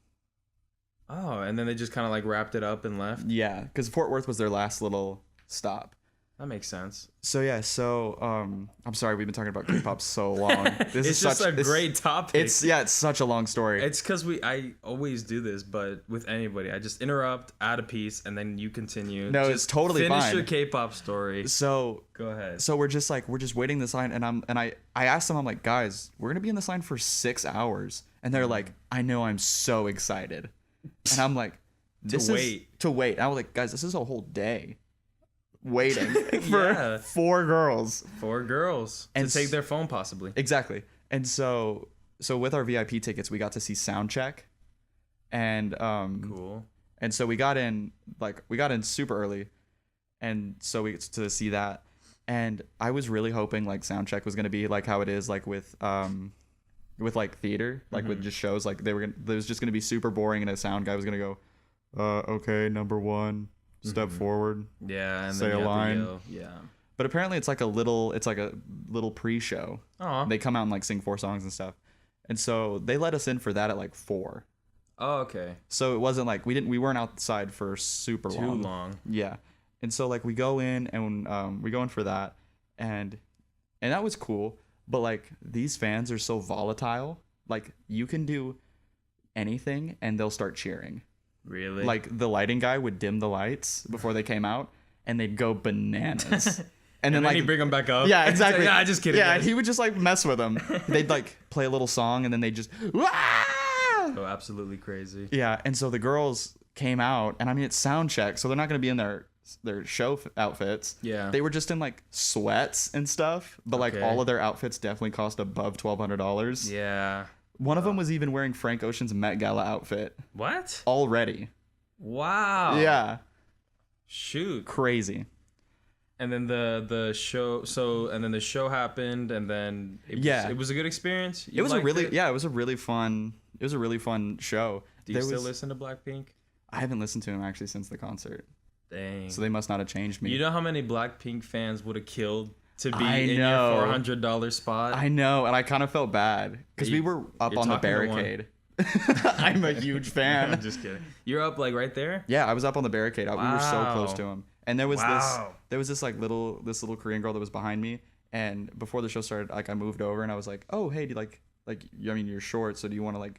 B: Oh, and then they just kind of like wrapped it up and left.
A: Yeah, because Fort Worth was their last little stop.
B: That makes sense.
A: So yeah, I'm sorry we've been talking about K-pop so long.
B: It's just a great topic.
A: It's such a long story.
B: It's because I always do this, but with anybody, I just interrupt, add a piece, and then you continue.
A: No,
B: just
A: it's totally
B: finish
A: fine.
B: your K-pop story.
A: So
B: Go ahead.
A: So we're just waiting this line, and I asked them, I'm like, guys, we're gonna be in this line for 6 hours, and they're like, I know, I'm so excited, and I'm like, to wait. And I was like, guys, this is a whole day waiting for 4 girls.
B: 4 girls
A: and
B: to take their phone, possibly.
A: Exactly. And so with our VIP tickets, we got to see Soundcheck, and
B: Cool.
A: And so we got in super early, and so we get to see that. And I was really hoping like Soundcheck was gonna be like how it is like with like theater, like with just shows, like there was just gonna be super boring, and a sound guy was gonna go, okay, number 1, step forward.
B: Yeah, and
A: say
B: then
A: a line.
B: yell. Yeah.
A: But apparently it's like a little pre-show.
B: Oh.
A: They come out and like sing 4 songs and stuff. And so they let us in for that at like 4.
B: Oh, okay.
A: So it wasn't like we weren't outside for super
B: Too long.
A: Yeah. And so like we go in and we go in for that, and that was cool. But like these fans are so volatile. Like you can do anything and they'll start cheering.
B: Really?
A: Like the lighting guy would dim the lights before they came out, and they'd go bananas. And then like
B: he'd bring them back up.
A: Yeah, exactly.
B: Yeah, just kidding.
A: Yeah,
B: guys.
A: and he would just like mess with them. They'd like play a little song, and then they just
B: go absolutely crazy.
A: Yeah, and so the girls came out, and I mean it's sound check, so they're not gonna be in their show outfits.
B: Yeah.
A: They were just in like sweats and stuff, but like all of their outfits definitely cost above $1,200.
B: Yeah.
A: One of them was even wearing Frank Ocean's Met Gala outfit
B: What?
A: already.
B: Wow.
A: Yeah.
B: Shoot.
A: Crazy.
B: And then the show happened, and then it was a good experience.
A: It was a really fun show.
B: Do you still listen to Blackpink?
A: I haven't listened to him actually since the concert.
B: Dang.
A: So they must not have changed me.
B: You know how many Blackpink fans would have killed to be in your $400 spot?
A: I know, and I kind of felt bad because we were up on the barricade. I'm a huge fan.
B: I'm just kidding. You're up like right there?
A: Yeah, I was up on the barricade. We were so close to him. And there was
B: Wow.
A: this like little Korean girl that was behind me, and before the show started, like I moved over and I was like, "Oh, hey, do you I mean, you're short, so do you want to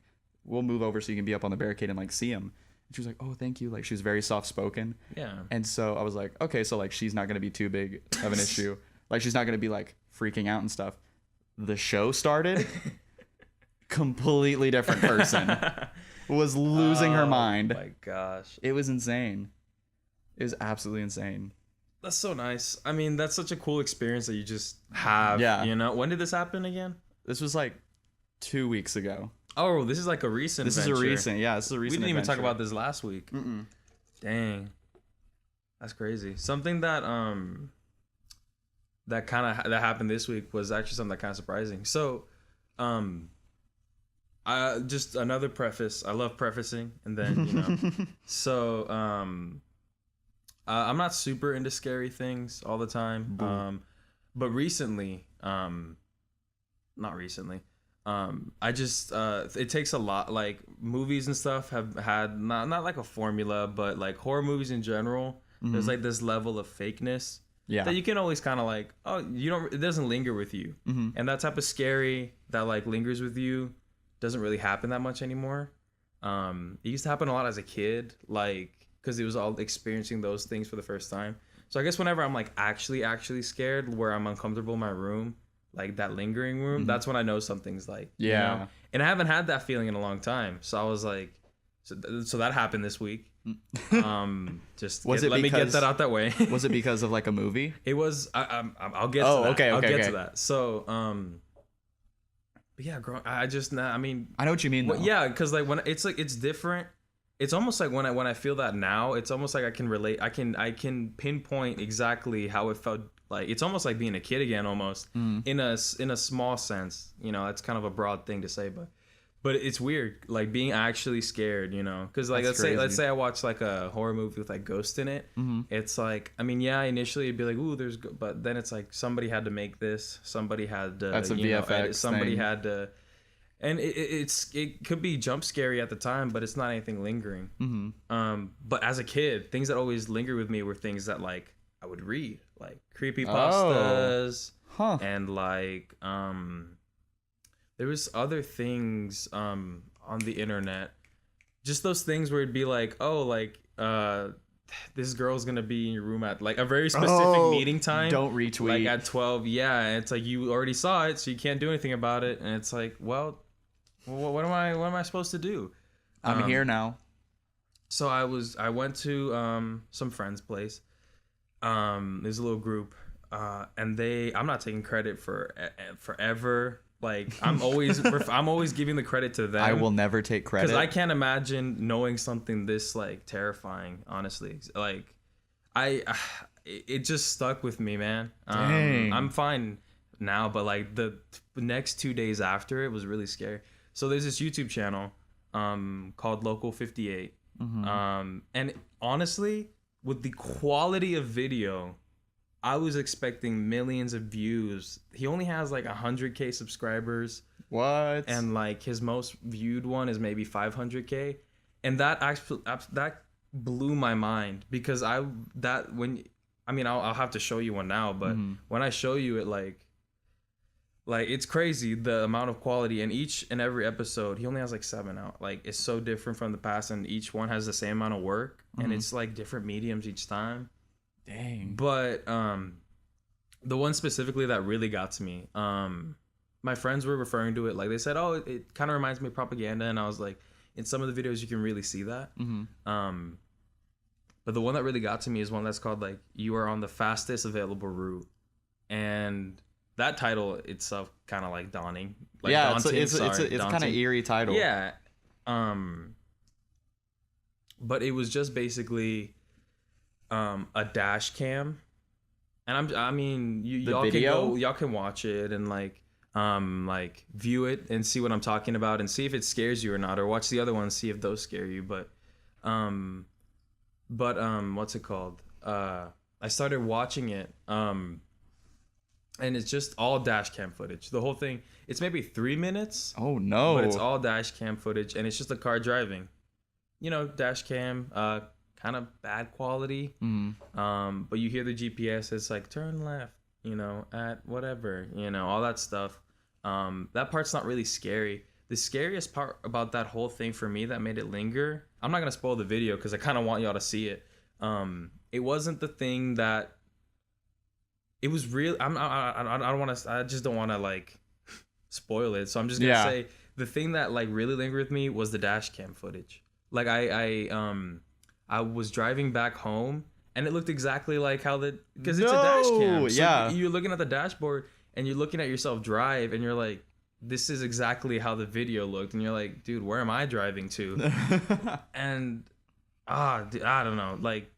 A: we'll move over so you can be up on the barricade and like see him." And she was like, "Oh, thank you." Like she was very soft spoken.
B: Yeah.
A: And so I was like, "Okay, so like she's not going to be too big of an issue. Like she's not going to be like freaking out and stuff." The show started. Completely different person. Was losing her mind.
B: Oh my gosh.
A: It was insane. It was absolutely insane.
B: That's so nice. I mean, that's such a cool experience that you just have.
A: Yeah.
B: You know, when did this happen again?
A: This was like 2 weeks ago.
B: Oh, this is like a recent
A: This is a recent
B: We didn't even talk about this last week.
A: Mm-mm.
B: Dang. That's crazy. Something that that happened this week was actually something that kind of surprising. So, just another preface. I love prefacing, and then, you know. So, I'm not super into scary things all the time. But recently, not recently, I just it takes a lot. Like movies and stuff have had not like a formula, but like horror movies in general. There's like this level of fakeness that you can always kind of like, it doesn't linger with you, and that type of scary that like lingers with you doesn't really happen that much anymore. It used to happen a lot as a kid, like because it was all experiencing those things for the first time. So I guess whenever I'm like actually scared, where I'm uncomfortable in my room, like that lingering room, that's when I know something's like, you know? And I haven't had that feeling in a long time. So I was like, so that happened this week. Let me get that out that way.
A: Was it because of like a movie?
B: It was. I'll get to that.
A: Okay.
B: I'll get to that. So yeah, I just not. I mean,
A: I know what you mean.
B: well, yeah, because like when it's like it's different. It's almost like when I feel that now, it's almost like I can relate. I can pinpoint exactly how it felt. Like it's almost like being a kid again, almost in a small sense. You know, that's kind of a broad thing to say, but it's weird, like being actually scared. You know, because like let's say I watch like a horror movie with like ghosts in it. It's like, I mean, yeah, initially it'd be like, ooh, but then it's like somebody had to make this. Somebody had to.
A: That's a VFX
B: somebody
A: thing.
B: had to. And it could be jump scary at the time, but it's not anything lingering. But as a kid, things that always linger with me were things that like I would read, like creepypastas, and like there was other things on the internet, just those things where it'd be like, oh, like this girl's gonna be in your room at like a very specific meeting time.
A: Don't retweet.
B: Like at 12, yeah. And it's like you already saw it, so you can't do anything about it. And it's like, well, what am I supposed to do?
A: I'm here now.
B: So I went to some friend's place. There's a little group, and I'm not taking credit for forever. Like I'm always giving the credit to them.
A: I will never take credit
B: because I can't imagine knowing something this like terrifying. Honestly, like it just stuck with me, man.
A: Dang.
B: I'm fine now, but like the next 2 days after, it was really scary. So there's this YouTube channel called Local 58. And honestly, with the quality of video, I was expecting millions of views. He only has like 100K subscribers.
A: What?
B: And like his most viewed one is maybe 500K. And that actually that blew my mind because I'll have to show you one now, but when I show you it, like it's crazy the amount of quality, and each and every episode he only has like 7 out. Like it's so different from the past, and each one has the same amount of work, and it's like different mediums each time.
A: Dang.
B: But the one specifically that really got to me, my friends were referring to it like they said, oh, it kind of reminds me of propaganda, and I was like, in some of the videos you can really see that. But the one that really got to me is one that's called like "You Are on the Fastest Available Route," and that title itself kind of like daunting. Like
A: yeah,
B: daunting,
A: it's kind of eerie title.
B: Yeah. But it was just basically a dash cam, and I mean y'all can watch it and like view it and see what I'm talking about and see if it scares you or not, or watch the other ones, see if those scare you. But what's it called? I started watching it and it's just all dash cam footage. The whole thing, it's maybe 3 minutes.
A: Oh no.
B: But it's all dash cam footage, and it's just a car driving. You know, dash cam, kind of bad quality. But you hear the GPS, it's like turn left, you know, at whatever, you know, all that stuff. That part's not really scary. The scariest part about that whole thing for me that made it linger, I'm not gonna spoil the video because I kind of want y'all to see it. It wasn't the thing that it was real. I don't want to. I just don't want to like spoil it. So I'm just gonna say the thing that like really lingered with me was the dash cam footage. Like I was driving back home and it looked exactly like how because it's a dash cam. So you're looking at the dashboard and you're looking at yourself drive and you're like, this is exactly how the video looked, and you're like, dude, where am I driving to? And dude, I don't know, like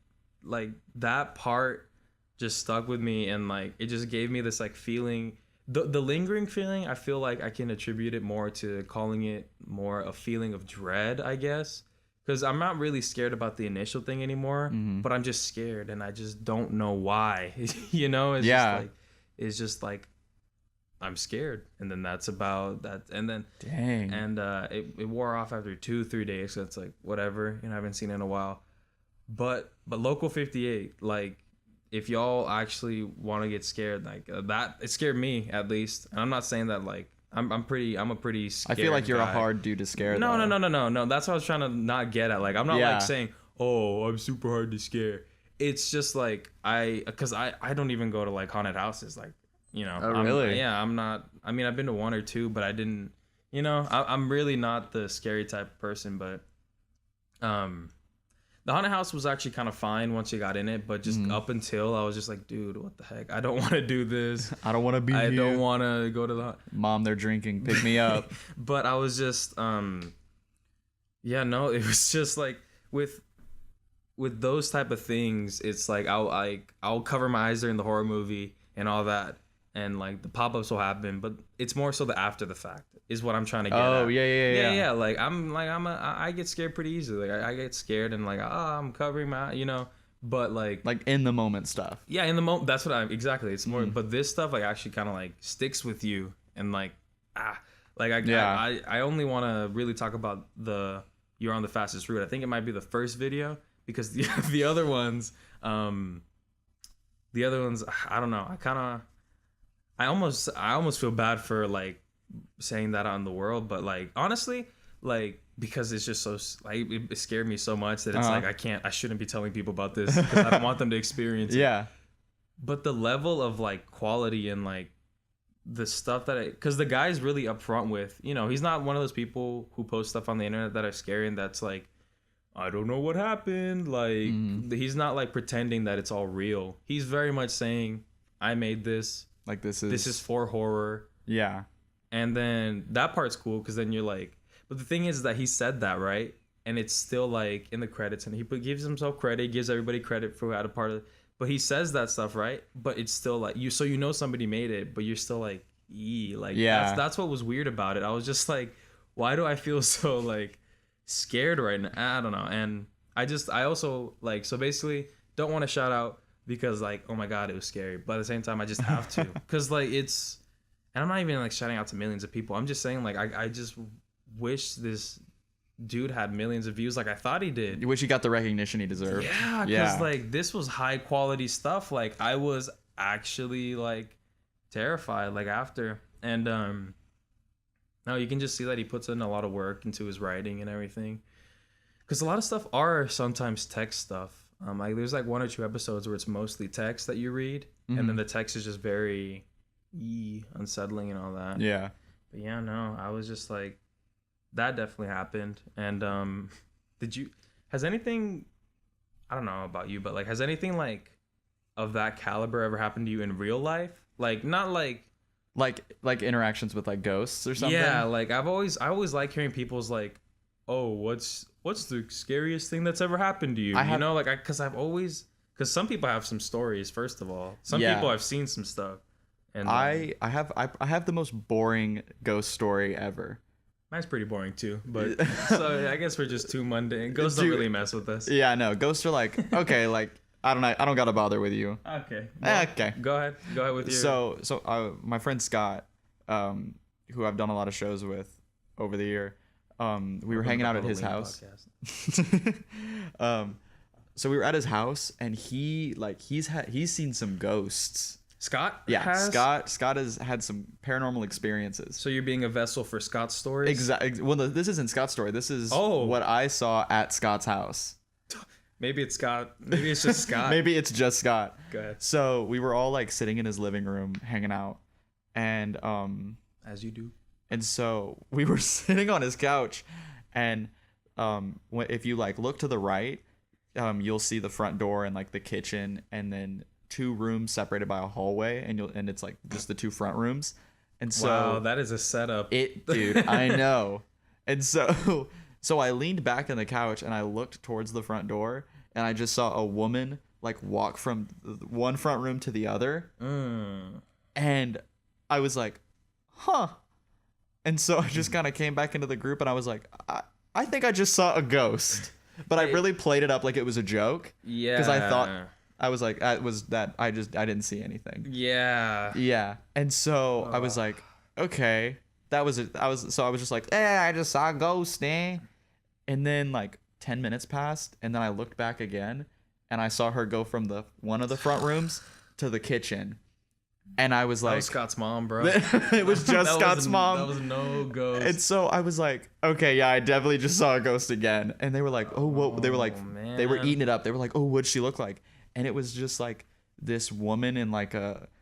B: that part just stuck with me, and like it just gave me this like feeling, the lingering feeling. I feel like I can attribute it more to calling it more a feeling of dread, I guess, because I'm not really scared about the initial thing anymore, but I'm just scared and I just don't know why. You know, it's just like I'm scared, and then that's about that, and then
A: dang,
B: and it wore off after 2-3 days, so it's like whatever, you know, I haven't seen it in a while. But Local 58, like, if y'all actually want to get scared, like that, it scared me at least. And I'm not saying that like I'm a pretty scared
A: I feel like you're
B: guy.
A: A hard dude to scare.
B: No. That's what I was trying to not get at. Like I'm not like saying, oh, I'm super hard to scare. It's just like because I don't even go to like haunted houses, like, you know.
A: Oh, really?
B: Yeah, I'm not. I mean, I've been to one or two, but I didn't. You know, I'm really not the scary type of person. But The haunted house was actually kind of fine once you got in it, but just up until I was just like, dude, what the heck? I don't want to do this.
A: I don't want to be
B: I
A: here.
B: don't want to go to the
A: Mom, they're drinking. Pick me up.
B: But I was just yeah, no, it was just like with those type of things, it's like I'll cover my eyes during the horror movie and all that, and like the pop-ups will happen, but it's more so the after the fact is what I'm trying to get at. Yeah. Like I get scared pretty easily. Like I get scared and like I'm covering my, but like
A: in the moment stuff.
B: Yeah, in the moment. That's what exactly. It's more, but this stuff like actually kind of like sticks with you and like I only want to really talk about the You're on the Fastest Route. I think it might be the first video because the other ones, I don't know. I almost feel bad for like saying that out in the world, but like honestly, like because it's just so like it scared me so much that it's like I shouldn't be telling people about this because I don't want them to experience it.
A: Yeah.
B: But the level of like quality and like the stuff because the guy's really upfront with, he's not one of those people who post stuff on the internet that are scary and that's like, I don't know what happened. Like he's not like pretending that it's all real. He's very much saying, I made this. Like this is for horror.
A: Yeah.
B: And then that part's cool because then you're like, but the thing is that he said that, right? And it's still like in the credits and he gives himself credit, gives everybody credit for how to part of it. But he says that stuff, right? But it's still like somebody made it, but you're still like, yeah. That's what was weird about it. I was just like, why do I feel so like scared right now? I don't know. And I also like, so basically don't want to shout out because like, oh my God, it was scary. But at the same time, I just have to. Because like and I'm not even like shouting out to millions of people. I'm just saying like, I just wish this dude had millions of views like I thought he did.
A: You wish he got the recognition he deserved.
B: Yeah, because like this was high quality stuff. Like I was actually like terrified like after. And no, you can just see that he puts in a lot of work into his writing and everything. Because a lot of stuff are sometimes text stuff. Like there's like 1 or 2 episodes where it's mostly text that you read, and then the text is just very unsettling and all that.
A: Yeah.
B: But yeah, no, I was just like, that definitely happened. And has anything, I don't know about you, but like has anything like of that caliber ever happened to you in real life? Like not like
A: interactions with like ghosts or something?
B: Yeah, like I always like hearing people's like, oh, what's the scariest thing that's ever happened to you? Because some people have some stories. First of all, some people have seen some stuff. And
A: I have the most boring ghost story ever.
B: Mine's pretty boring too, but so I guess we're just too mundane. Ghosts don't really mess with us.
A: Yeah, no, ghosts are like, okay, like I don't gotta bother with you.
B: Okay.
A: Okay.
B: Go ahead with your.
A: So my friend Scott, who I've done a lot of shows with over the year, we were hanging out at his house. So we were at his house, and he's seen some ghosts.
B: Scott?
A: Yeah, Scott has had some paranormal experiences.
B: So you're being a vessel for Scott's stories?
A: Exactly. Well, this isn't Scott's story. This is what I saw at Scott's house.
B: Maybe it's Scott. Maybe it's just Scott.
A: Maybe it's just Scott.
B: Go ahead.
A: So we were all like sitting in his living room, hanging out, and
B: as you do.
A: And so we were sitting on his couch, and if you like look to the right, you'll see the front door and like the kitchen, and then 2 rooms separated by a hallway, and it's like just the 2 front rooms. And so
B: wow, that is a setup.
A: Dude, I know. And so I leaned back on the couch and I looked towards the front door, and I just saw a woman like walk from one front room to the other. And I was like, huh. And so I just kind of came back into the group, and I was like, I think I just saw a ghost. But I really played it up like it was a joke. Yeah. Because I thought, I was like, I didn't see anything.
B: Yeah.
A: Yeah. And so I was like, okay, I was just like, I just saw a ghost, eh? And then like 10 minutes passed, and then I looked back again, and I saw her go from one of the front rooms to the kitchen. And I was like,
B: that was Scott's mom, bro.
A: It was just Scott's mom.
B: That was no ghost.
A: And so I was like, okay, yeah, I definitely just saw a ghost again. And they were like, oh, what? They were like,
B: man.
A: They were eating it up. They were like, oh, what'd she look like? And it was just like this woman in like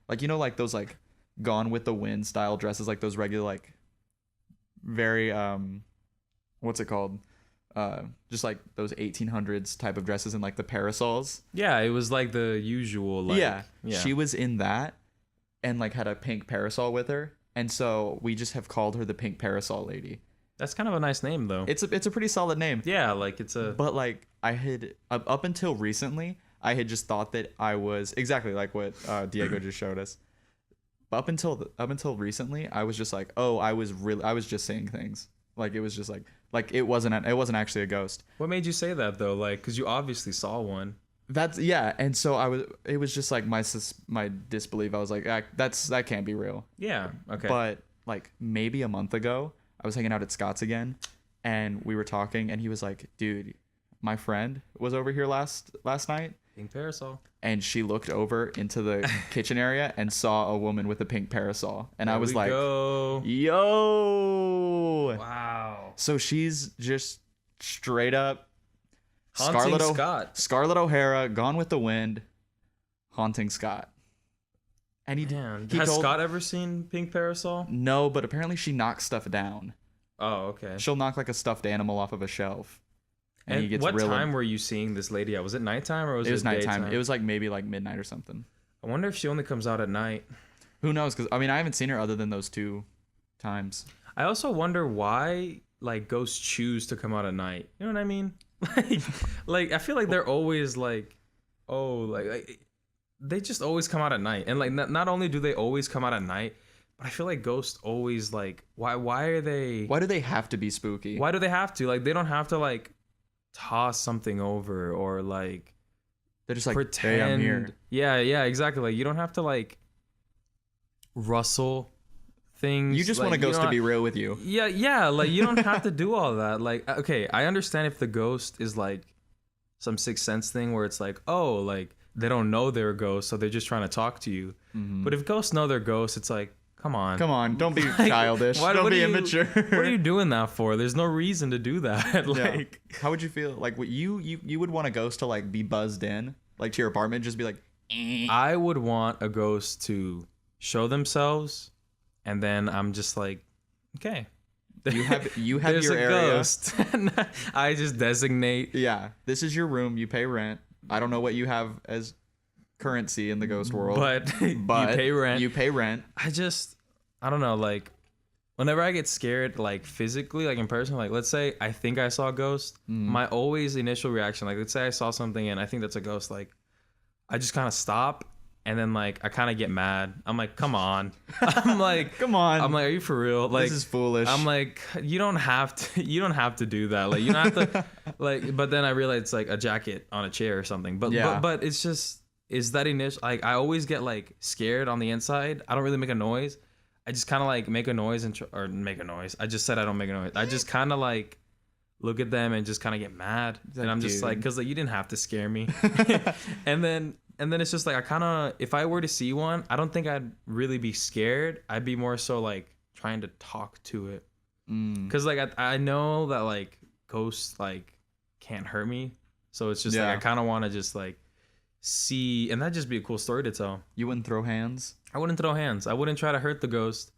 A: like those like Gone with the Wind style dresses, like those regular like very what's it called? just like those 1800s type of dresses and like the parasols.
B: Yeah, it was like the usual. Like,
A: yeah, she was in that and like had a pink parasol with her, and so we just have called her the pink parasol lady.
B: That's kind of a nice name though.
A: It's a pretty solid name.
B: Yeah, like it's a.
A: But like I had up until recently, I had just thought that I was exactly like what Diego just showed us. Up until recently, I was just like, oh, I was just saying things. Like it was just like it wasn't actually a ghost.
B: What made you say that though? Like, because you obviously saw one.
A: That's yeah, and so it was just like my disbelief. I was like, that can't be real.
B: Yeah. Okay.
A: But like maybe a month ago, I was hanging out at Scott's again, and we were talking, and he was like, dude, my friend was over here last night.
B: Pink parasol.
A: And she looked over into the kitchen area and saw a woman with a pink parasol. And I was like, yo.
B: Wow.
A: So she's just straight up
B: Haunting Scott.
A: Scarlett O'Hara, Gone with the Wind, haunting Scott. And he
B: has Scott ever seen pink parasol?
A: No, but apparently she knocks stuff down.
B: Oh, okay.
A: She'll knock like a stuffed animal off of a shelf.
B: And he gets what time were you seeing this lady at? Was it nighttime or was it
A: nighttime?
B: daytime?
A: It was like maybe like midnight or something.
B: I wonder if she only comes out at night.
A: Who knows? Because I mean, I haven't seen her other than those 2 times.
B: I also wonder why like ghosts choose to come out at night. You know what I mean? Like I feel like they're always like, oh, like they just always come out at night. And like not only do they always come out at night, but I feel like ghosts always like why do they
A: have to be spooky?
B: Why do they have to? Like they don't have to like toss something over or like
A: they're just like
B: pretend.
A: Hey, I'm here.
B: Yeah, exactly. Like you don't have to like rustle things.
A: You just want a ghost to be real with you.
B: Yeah. Like you don't have to do all that. Like okay, I understand if the ghost is like some Sixth Sense thing where it's like, oh, like they don't know they're a ghost, so they're just trying to talk to you. Mm-hmm. But if ghosts know they're ghosts, it's like, come on, don't be childish. Don't be immature. What are you doing that for? There's no reason to do that. Like,
A: how would you feel? Like, what you would want a ghost to like be buzzed in, like to your apartment, just be like.
B: I would want a ghost to show themselves, and then I'm just like, okay.
A: You have
B: There's
A: your
B: a
A: area.
B: Ghost. I just designate.
A: Yeah, this is your room. You pay rent. I don't know what you have as currency in the ghost world,
B: but you pay rent.
A: You pay rent.
B: I don't know, like whenever I get scared, like physically, like in person, like let's say I think I saw a ghost, my always initial reaction, like let's say I saw something and I think that's a ghost, like I just kind of stop and then like I kind of get mad. I'm like, come on. I'm like,
A: come on.
B: I'm like, are you for real? Like,
A: this is foolish.
B: I'm like, you don't have to do that. Like you don't have to like, but then I realize it's like a jacket on a chair or something. But but it's just, is that initial, like I always get like scared on the inside. I don't really make a noise. I just kind of like make a noise or make a noise. I just said I don't make a noise. I just kind of like look at them and just kind of get mad. And I'm just like, cause like you didn't have to scare me. and then it's just like, I kind of, if I were to see one, I don't think I'd really be scared. I'd be more so like trying to talk to it. Cause like, I know that like ghosts like can't hurt me. So it's just like, I kind of want to just like see, and that'd just be a cool story to tell.
A: You wouldn't throw hands?
B: I wouldn't throw hands. I wouldn't try to hurt the ghost.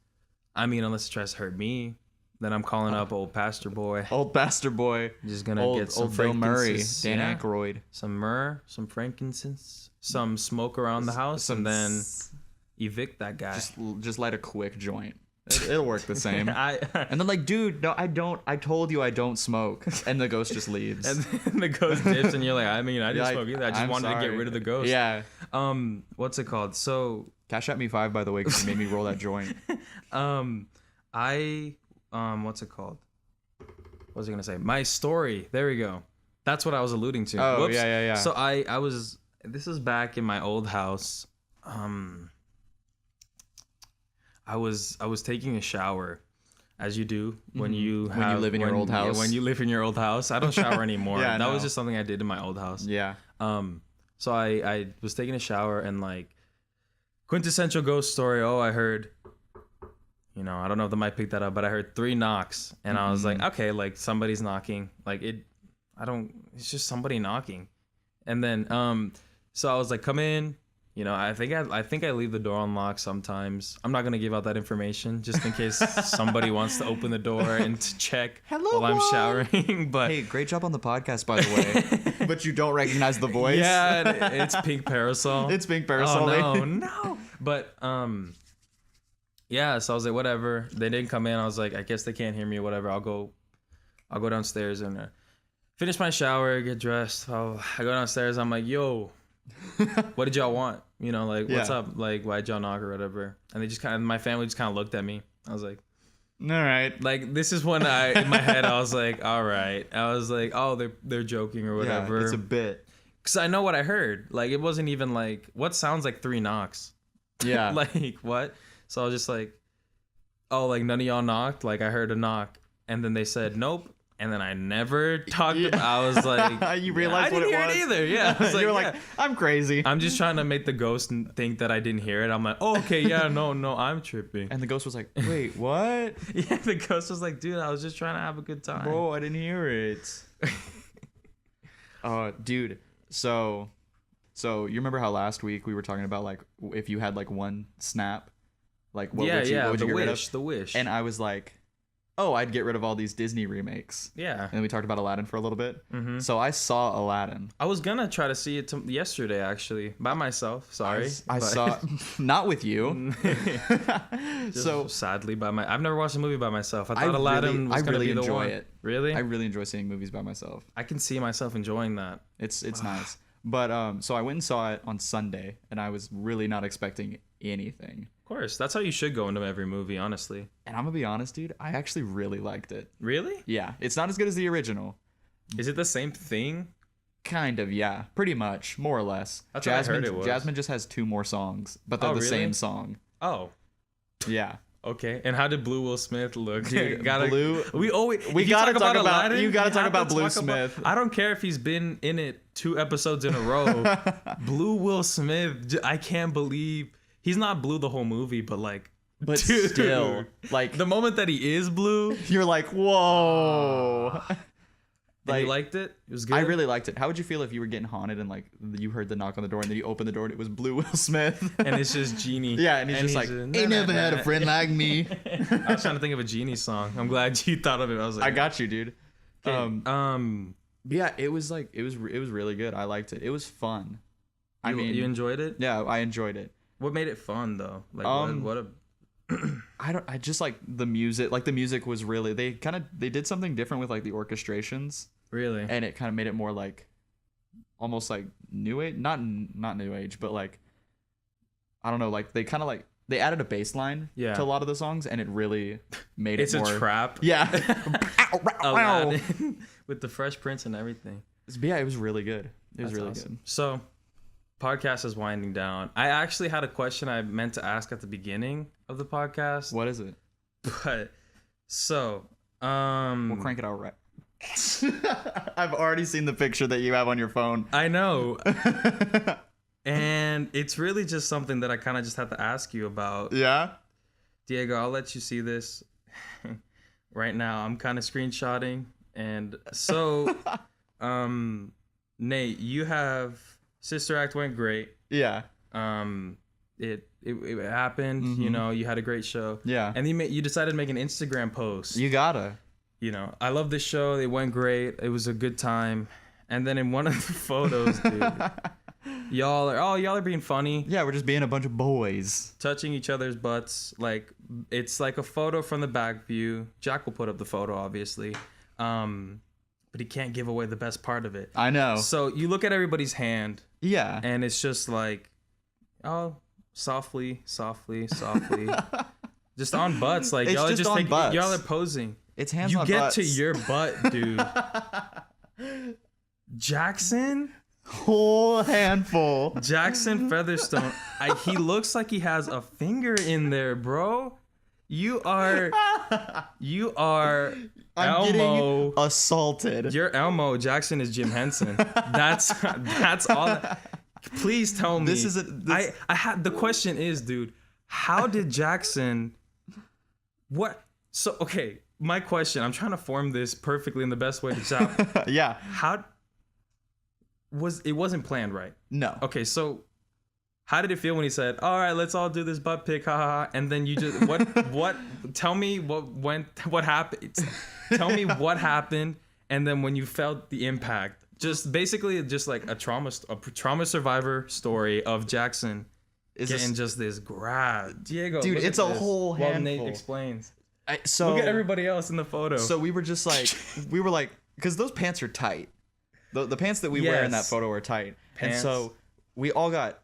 B: I mean, unless it tries to hurt me, then I'm calling up old pastor boy.
A: Old pastor boy.
B: Just gonna get some
A: old Bill Murray, Dan
B: yeah.
A: Aykroyd.
B: Some myrrh, some frankincense, some smoke around the house, and then evict that guy.
A: Just light a quick joint. It'll work the same. And then like, dude, no, I don't. I told you I don't smoke. And the ghost just leaves.
B: And then the ghost dips, and you're like, I mean, I didn't smoke either. I just wanted to get rid of the ghost.
A: Yeah.
B: What's it called? So
A: Cash at me $5, by the way, because you made me roll that joint.
B: What's it called? What was I gonna say? My story. There we go. That's what I was alluding to.
A: Oh,
B: Whoops.
A: yeah.
B: So I was. This is back in my old house. I was taking a shower, as you do when you
A: live in your old house.
B: Yeah, when you live in your old house, I don't shower anymore.
A: Yeah,
B: that was just something I did in my old house.
A: Yeah.
B: So I was taking a shower and like quintessential ghost story. Oh, I heard. You know, I don't know if the mic picked that up, but I heard 3 knocks, and I was like, okay, like somebody's knocking. Like it's just somebody knocking. And then so I was like, come in. You know, I think I leave the door unlocked sometimes. I'm not gonna give out that information just in case somebody wants to open the door and to check while I'm showering. But
A: hey, great job on the podcast, by the way. But you don't recognize the voice.
B: Yeah, it's Pink Parasol.
A: It's Pink Parasol.
B: Oh no. But yeah. So I was like, whatever. They didn't come in. I was like, I guess they can't hear me. Whatever. I'll go downstairs and finish my shower, get dressed. I go downstairs. I'm like, yo. What did y'all want? You know, like, what's up? Like, why'd y'all knock or whatever? And they just my family just kind of looked at me. I was like,
A: all right.
B: Like, this is when in my head, I was like, all right. I was like, oh, they're joking or whatever.
A: Yeah, it's a bit.
B: Because I know what I heard. Like, it wasn't even like, what sounds like 3 knocks?
A: Yeah.
B: Like, what? So I was just like, oh, like, none of y'all knocked? Like, I heard a knock. And then they said, nope. And then I never talked about. I was like,
A: you realized what it was?
B: I didn't hear it either. Yeah, I was like,
A: you were like, I'm crazy.
B: I'm just trying to make the ghost think that I didn't hear it. I'm like, oh, okay, yeah, no, I'm tripping.
A: And the ghost was like, wait, what?
B: Yeah, the ghost was like, dude, I was just trying to have a good time.
A: Bro, I didn't hear it. Dude, so you remember how last week we were talking about like if you had like one snap, like what would you get rid of?
B: The wish.
A: And I was like, oh, I'd get rid of all these Disney remakes.
B: Yeah.
A: And then we talked about Aladdin for a little bit.
B: Mm-hmm.
A: So I saw Aladdin.
B: I was gonna try to see it yesterday, actually, by myself. Sorry.
A: I saw, not with you.
B: So sadly, I've never watched a movie by myself. I thought Aladdin was gonna be the one.
A: It.
B: Really?
A: I really enjoy seeing movies by myself.
B: I can see myself enjoying that.
A: It's nice. But so I went and saw it on Sunday, and I was really not expecting anything.
B: Of course, that's how you should go into every movie, honestly.
A: And I'm gonna be honest, dude, I actually really liked it.
B: Really?
A: Yeah, it's not as good as the original.
B: Is it the same thing?
A: Kind of, yeah, pretty much, more or less.
B: That's what I heard it was.
A: Jasmine just has 2 more songs, but they're the same song.
B: Oh,
A: yeah.
B: Okay, and how did Blue Will Smith look?
A: Dude,
B: Blue. We
A: gotta talk about
B: Aladdin,
A: you gotta talk about Blue Smith.
B: I don't care if he's been in it 2 episodes in a row. Blue Will Smith. I can't believe he's not blue the whole movie, but like.
A: But
B: dude,
A: still, like
B: the moment that he is blue,
A: you're like, whoa.
B: Like, you liked it? It was good.
A: I really liked it. How would you feel if you were getting haunted and like you heard the knock on the door and then you opened the door and it was Blue Will Smith?
B: And it's just Genie.
A: Yeah, and he's just like, ain't never had a friend like me.
B: I was trying to think of a Genie song. I'm glad you thought of it. I was like,
A: I got you, dude.
B: Okay.
A: Yeah, it was like it was really good. I liked it. It was fun. I mean,
B: you enjoyed it?
A: Yeah, I enjoyed it.
B: What made it fun though? Like
A: I just like the music. Like the music was really they did something different with like the orchestrations.
B: Really?
A: And it kind of made it more like almost like new age, not new age, but like I don't know, like they kind of like they added a bass line to a lot of the songs and it really made it more.
B: It's a trap.
A: Yeah.
B: With the Fresh Prince and everything.
A: Yeah, it was really good. It was really
B: awesome.
A: good.
B: So, podcast is winding down. I actually had a question I meant to ask at the beginning of the podcast.
A: What is it?
B: But so,
A: we'll crank it out right. I've already seen the picture that you have on your phone.
B: I know. And it's really just something that I kind of just have to ask you about.
A: Yeah?
B: Diego, I'll let you see this. Right now, I'm kind of screenshotting. And so, Nate, you have Sister Act went great.
A: Yeah.
B: It happened. Mm-hmm. You know, you had a great show.
A: Yeah.
B: And you decided to make an Instagram post.
A: You gotta.
B: You know, I love this show. It went great. It was a good time. And then in one of the photos, dude, y'all are being funny.
A: Yeah, we're just being a bunch of boys.
B: Touching each other's butts. Like, it's like a photo from the back view. Jack will put up the photo, obviously. But he can't give away the best part of it.
A: I know.
B: So you look at everybody's hand.
A: Yeah.
B: And it's just like, oh, softly. Just on butts. Like, y'all are posing.
A: It's hands on
B: get
A: butts.
B: To your butt, dude. Jackson?
A: Whole handful.
B: Jackson Featherstone. He looks like he has a finger in there, bro. You are
A: I'm
B: Elmo.
A: Getting assaulted.
B: You're Elmo. Jackson is Jim Henson. That's all. Please tell me. I had the question is, dude, how did Jackson? What? So okay, my question. I'm trying to form this perfectly in the best way to sound.
A: Yeah.
B: It wasn't planned, right?
A: No.
B: Okay, so How did it feel when he said, "All right, let's all do this butt pic, haha"? And then you just what? Tell me what happened. Tell me what happened, and then when you felt the impact, just basically just like a trauma survivor story of Jackson getting just this grab. Diego,
A: dude, it's a whole handful.
B: While Nate explains.
A: So
B: look at everybody else in the photo.
A: So we were just like, because those pants are tight. The pants that we wear in that photo are tight, and so we all got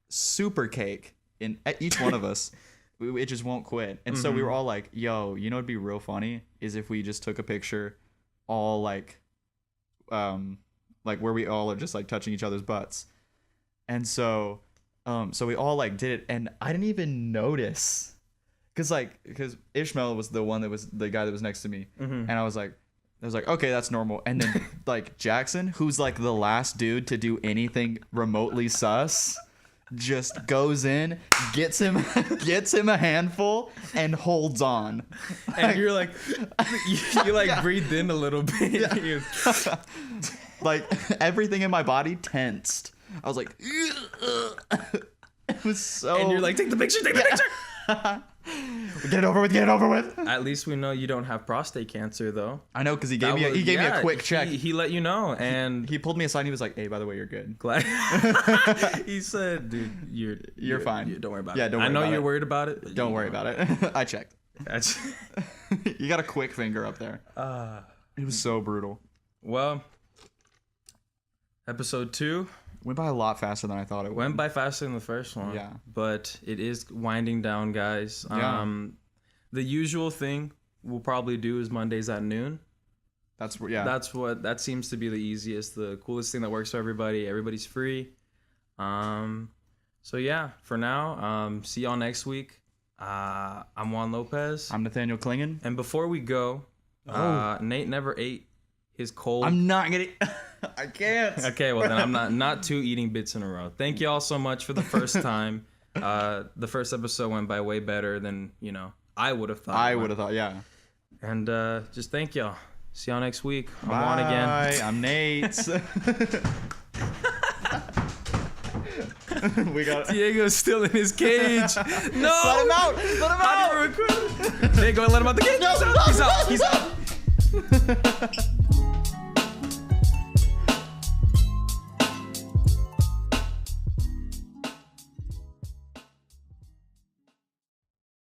A: super cake at each one of us. It just won't quit. And so we were all like, yo, you know what'd be real funny is if we just took a picture all like where we all are just like touching each other's butts. And so we all like did it, and I didn't even notice because Ishmael was the guy that was next to me, and I was like, okay, that's normal. And then like Jackson, who's like the last dude to do anything remotely sus, just goes in, gets him a handful, and holds on.
B: And you're like, you like breathed in a little bit.
A: Yeah. Like everything in my body tensed. I was like, it was so.
B: And you're like, take the picture.
A: Get it over with.
B: At least we know you don't have prostate cancer, though.
A: I know, because he gave me a quick check.
B: He let you know, and
A: he pulled me aside and he was like, hey, by the way, you're good.
B: Glad. He said, dude, you're
A: fine.
B: Don't worry about it.
A: Yeah, don't worry
B: I know
A: about
B: you're
A: it.
B: worried about it.
A: Don't worry about it. I checked. You got a quick finger up there. It was so brutal.
B: Well, episode 2
A: went by a lot faster than I thought it would.
B: Went by faster than the first one.
A: Yeah.
B: But it is winding down, guys.
A: Yeah.
B: The usual thing we'll probably do is Mondays at noon. That seems to be the easiest, the coolest thing that works for everybody. Everybody's free. So yeah, for now, see y'all next week. I'm Juan Lopez.
A: I'm Nathaniel Klingen.
B: And before we go, Nate never ate his cold.
A: I'm not gonna. I can't.
B: Okay, well then I'm not 2 eating bits in a row. Thank you all so much for the first time. The first episode went by way better than I would have thought.
A: Yeah.
B: And just thank y'all. See y'all next week. I'm
A: Bye.
B: Juan again.
A: I'm Nate. We got
B: Diego's still in his cage. No!
A: Let him out! Let him out!
B: Diego, let him out the cage. No, he's out. He's out.